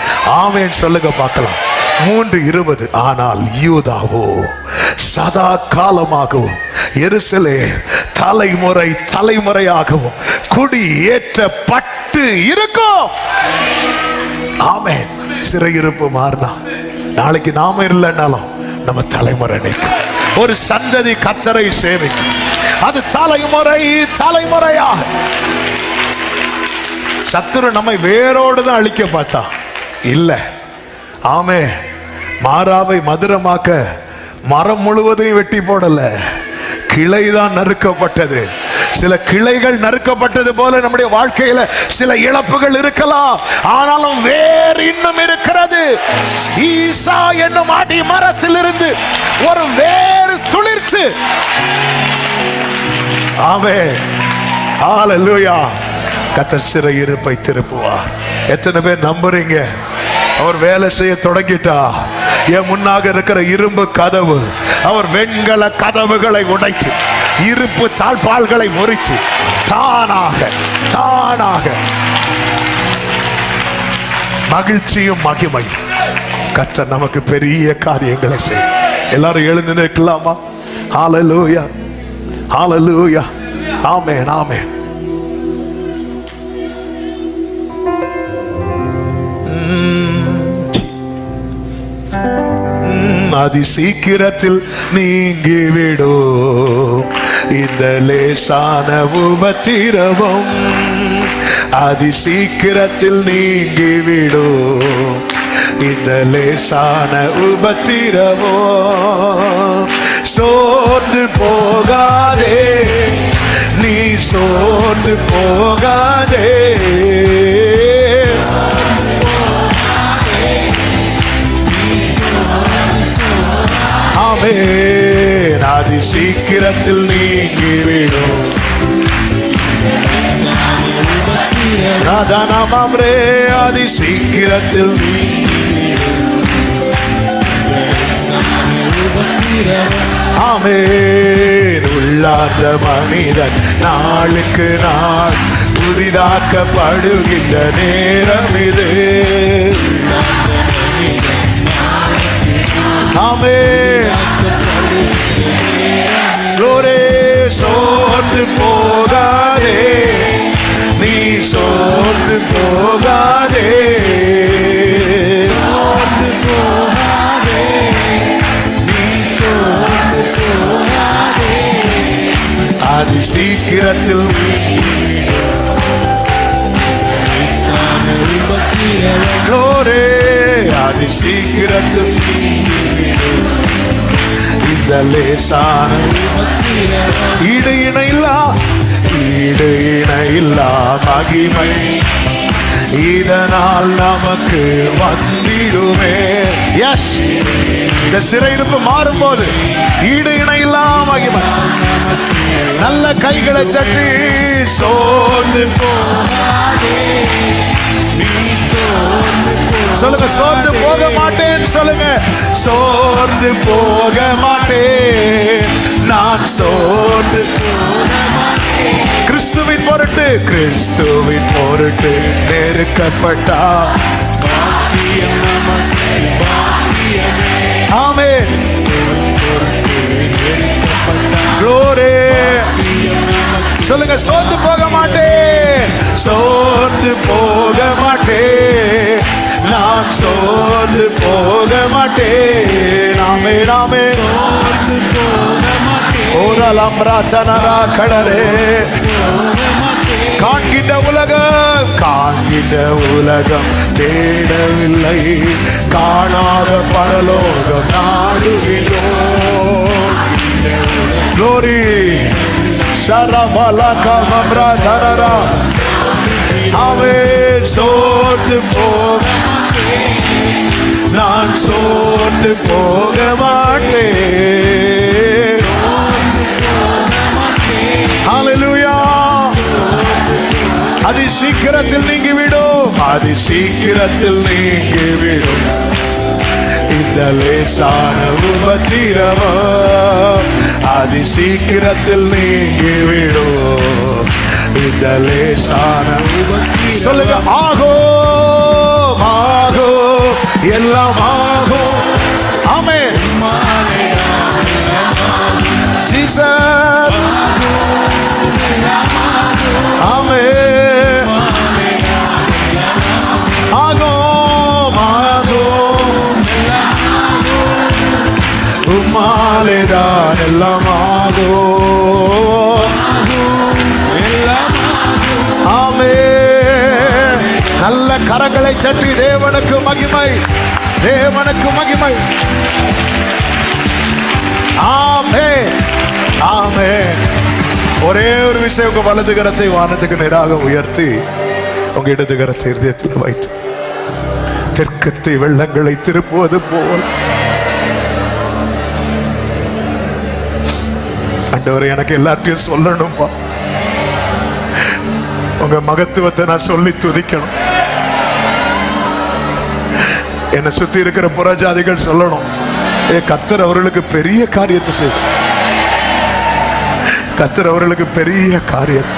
ஆமென் சொல்லுங்க பார்க்கலாம். 3:20. ஆனால் யூதாவோ சதா காலமாகவும், எருசலேம் தலைமுறை தலைமுறையாகவும் குடியேற்றப்பட்டு இருக்கும். ஆமென். சிறையிருப்பு மாறினா நாளைக்கு நாம இல்லைன்னாலும் நம்ம தலைமுறை நிற்கும். ஒரு சந்ததி கர்த்தரை சேவிக்கும். அது தலைமுறை தலைமுறையாக. சத்துரு நம்மை வேரோடு தான் அழிக்க பார்த்தா இல்ல. ஆமே, மாறாவை மதுரமாக்க மரம் முழுவதையும் வெட்டி போடல, கிளைதான் நறுக்கப்பட்டது. சில கிளைகள் நறுக்கப்பட்டது போல நம்முடைய வாழ்க்கையில சில இழப்புகள் இருக்கலாம், ஆனாலும் வேறு இன்னும் இருக்கிறது. ஈசா என்னும் அடி மரத்தில் இருந்து ஒரு வேறு துளிர்த்து. ஆமென். ஹல்லேலூயா. கர்த்தர் சிறையிருப்பை திருப்புவார். எத்தனை பேர் நம்புறீங்க? அவர் வேலை செய்ய தொடங்கிட்டா என் முன்னாக இருக்கிற இரும்பு கதவு அவர் வெண்கல கதவுகளை உடைத்து இருப்பு தாழ்பால்களை முறித்து தானாக தானாக மகிழ்ச்சியும் மகிமையும் கர்த்தர் நமக்கு பெரிய காரியங்களை செய்யும். எல்லாரும் எழுந்து நிற்கலாமா? ஹல்லேலூயா, ஹல்லேலூயா. ஆமென், ஆமென். அதி சீக்கிரத்தில் நீங்கிவிடும் இந்த லேசான உபத்திரவம். அதி சீக்கிரத்தில் நீங்கிவிடும் இந்த லேசான உபத்திரவம். சோர்ந்து போகாதே, நீ சோர்ந்து போகாதே. ஆமென். அதி சீக்கிரத்தில் நீங்கிவிடும். நாதானாமரே அதி சீக்கிரத்தில். ஆமென். உள்ளார்ந்த மனிதன் நாளுக்கு நாள் புதிதாக்கப்படுகின்ற நேரம் இது. ஆமென். glory. சோர்ந்து போகாதே, நீ சோர்ந்து போகாதே. சோர்ந்து போகாதே, நீ சோர்ந்து போகாதே. அதி சீக்கிரத்தில் glory. அதி சீக்கிரத்தில் இந்த லேசான ஈடு இணையில்லா ஈடு இணையில்லா மகிமை இதனால் நமக்கு வந்திடுமே. எஸ், இந்த சிறையிருப்பு மாறும்போது ஈடு இணையில்லா மகிமை. நல்ல கைகளை தட்டி சோர்ந்து சொல்லுங்க, சோர்ந்து போக மாட்டேன் சொல்லுங்க. சோர்ந்து போக மாட்டேன், நான் சோர்ந்து கிறிஸ்துவின் பொருட்டு, கிறிஸ்துவின் பொருட்டு நெருக்கப்பட்டா. ஆமென். glory. சொல்லுங்க, சோர்ந்து போக மாட்டேன், சோர்ந்து போக மாட்டேன், நான் சோர்ந்து போக மாட்டேன். ஆமென் ஆமென். ஓரலாம் ராத்தனரா கடரே. காண்கின்ற உலகம், காண்கின்ற உலகம் தேடவில்லை, காணாத பரலோகம் நாடுகிறோம். glory. ஷரபலக மம்ரா தரரா. ஆமென். சோர்ந்து போக நான் சோர்ந்து போக மாட்டேன். ஹல்லேலூயா. அதி சீக்கிரத்தில் நீங்கிவிடும், அதி சீக்கிரத்தில் நீங்கிவிடும் இந்த லேசான உபத்திரவம். அதி சீக்கிரத்தில் நீங்கிவிடும் இந்த லேசான உபத்திரவம். சொல்லுங்க, ஆகும் ஆகும் எல்லாம் ஆகும். ஆமென். ஜீசஸ். ஆமென். ஆகும் ஆகும் உம்மாலேதான் எல்லாம் ஆகும். ஆமென். நல்ல கரங்களை தட்டி தேவனுக்கு மகிமை, தேவனுக்கு மகிமை. ஆமென் ஆமென். ஒரே ஒரு விஷயம், உங்க வலது கரத்தை வானத்துக்கு நேராக உயர்த்தி உங்க இடது கரத்தை இதயத்தில் வைத்து தெற்கத்தை வெள்ளங்களை திருப்புவது போல், ஆண்டவரே எனக்கு எல்லாத்தையும் சொல்லணும்பா, உங்க மகத்துவத்தை நான் சொல்லி துதிக்கணும். என்னை சுத்தி இருக்கிற புறஜாதிகள் சொல்லணும், கர்த்தர் அவர்களுக்கு பெரிய காரியத்தை செய்யும், கர்த்தர் அவர்களுக்கு பெரிய காரியத்தை.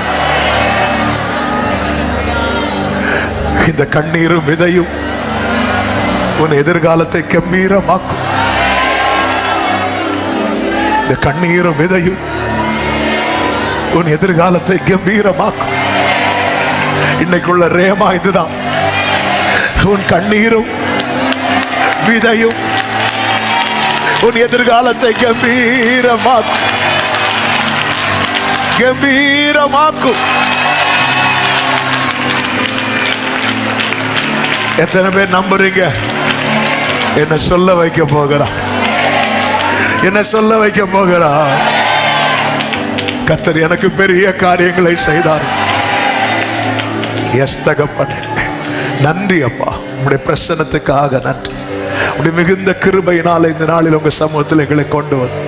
இந்த கண்ணீரும் விதையும் உன் எதிர்காலத்தை கம்பீரமாக்கும். இந்த கண்ணீரும் விதையும் உன் எதிர்காலத்தை கம்பீரமாக்கும். இன்னைக்குள்ள ரேமா இதுதான். உன் கண்ணீரும் விதையும் உன் எதிர்காலத்தை கம்பீரமாக்கும், கம்பீரமாக்கும். எத்தனை பேர் நம்புறீங்க? என்ன சொல்ல வைக்க போகிறா, என்ன சொல்ல வைக்க போகிறா. கர்த்தர் எனக்கு பெரிய காரியங்களை செய்தார். எஸ் தகப்பனே, நன்றி அப்பா, உங்களுடைய பிரசன்னத்துக்காக நன்றி. உங்களுடைய மிகுந்த கிருபையினால இந்த நாளில் உங்க சமூகத்தில் எங்களை கொண்டு வந்து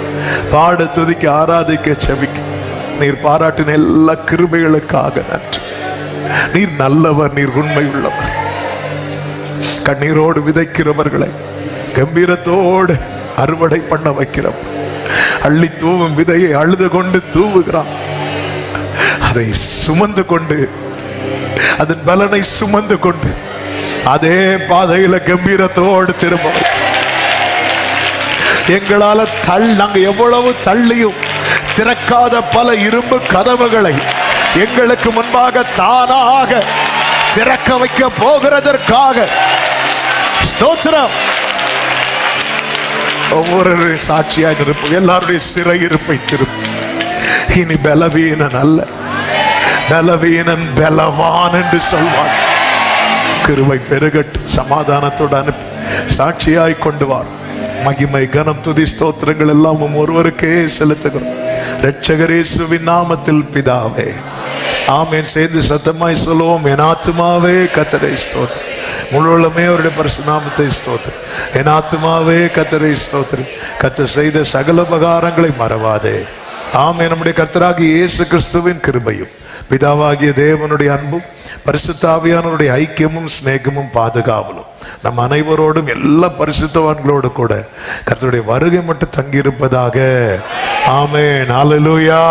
பாட, துதிக்க, ஆராதிக்க, செபிக்க நீர் பாராட்டின எல்லா கிருபைகளுக்காக நன்றி. நீர் நல்லவர், நீர் உண்மை உள்ளவர். கண்ணீரோடு விதைக்கிறவர்களை கம்பீரத்தோடு அறுவடை பண்ண வைக்கிறவர். அள்ளி தூவும் விதையை அழுது கொண்டு தூவுகிறான். அதை சுமந்து கொண்டு, அதன் பலனை சுமந்து கொண்டு அதே பாதையில கம்பீரத்தோடு திரும்ப எங்களால நாங்க எவ்வளவு தள்ளியும் திறக்காத பல இரும்பு கதவுகளை எங்களுக்கு முன்பாக தானாக திறக்க வைக்க போகிறதற்காக ஸ்தோத்திரம். ஒவ்வொரு சாட்சியாக இருப்போம். எல்லாருடைய சிறையிருப்பை திருப்பி இனி பலவீனன் அல்ல, பலவீனன் பலவான் என்று சொல்வார். கிருபை பெருகட்டு, சமாதானத்தோடு அனுப்பி சாட்சியாய் கொண்டு வார். மகிமை, கனம், துதி, ஸ்தோத்திரங்கள் எல்லாம் ஒருவருக்கே செலுத்துகிறோம். இரட்சகர் இயேசுவின் நாமத்தில் பிதாவே. ஆமென். சேர்ந்து சத்தமாய் சொல்லுவோம். என் ஆத்துமாவே கர்த்தரை ஸ்தோத்திரி, முழுவதுமே அவருடைய பரிசுநாமத்தை ஸ்தோத்திரி. என் ஆத்துமாவே கர்த்தரை ஸ்தோத்திரி, கர்த்தர் செய்த சகல உபகாரங்களை மறவாதே. ஆமென். நம்முடைய கர்த்தராகிய இயேசு கிறிஸ்துவின் கிருபையும் பிதாவாகிய தேவனுடைய அன்பும் பரிசுத்த ஆவியானவருடைய ஐக்கியமும் சிநேகமும் பாதுகாவலும் நம் அனைவரோடும் எல்லா பரிசுத்தவான்களோடு கூட கர்த்தருடைய வருகை மட்டும் தங்கியிருப்பதாக. ஆமென். ஹல்லேலூயா.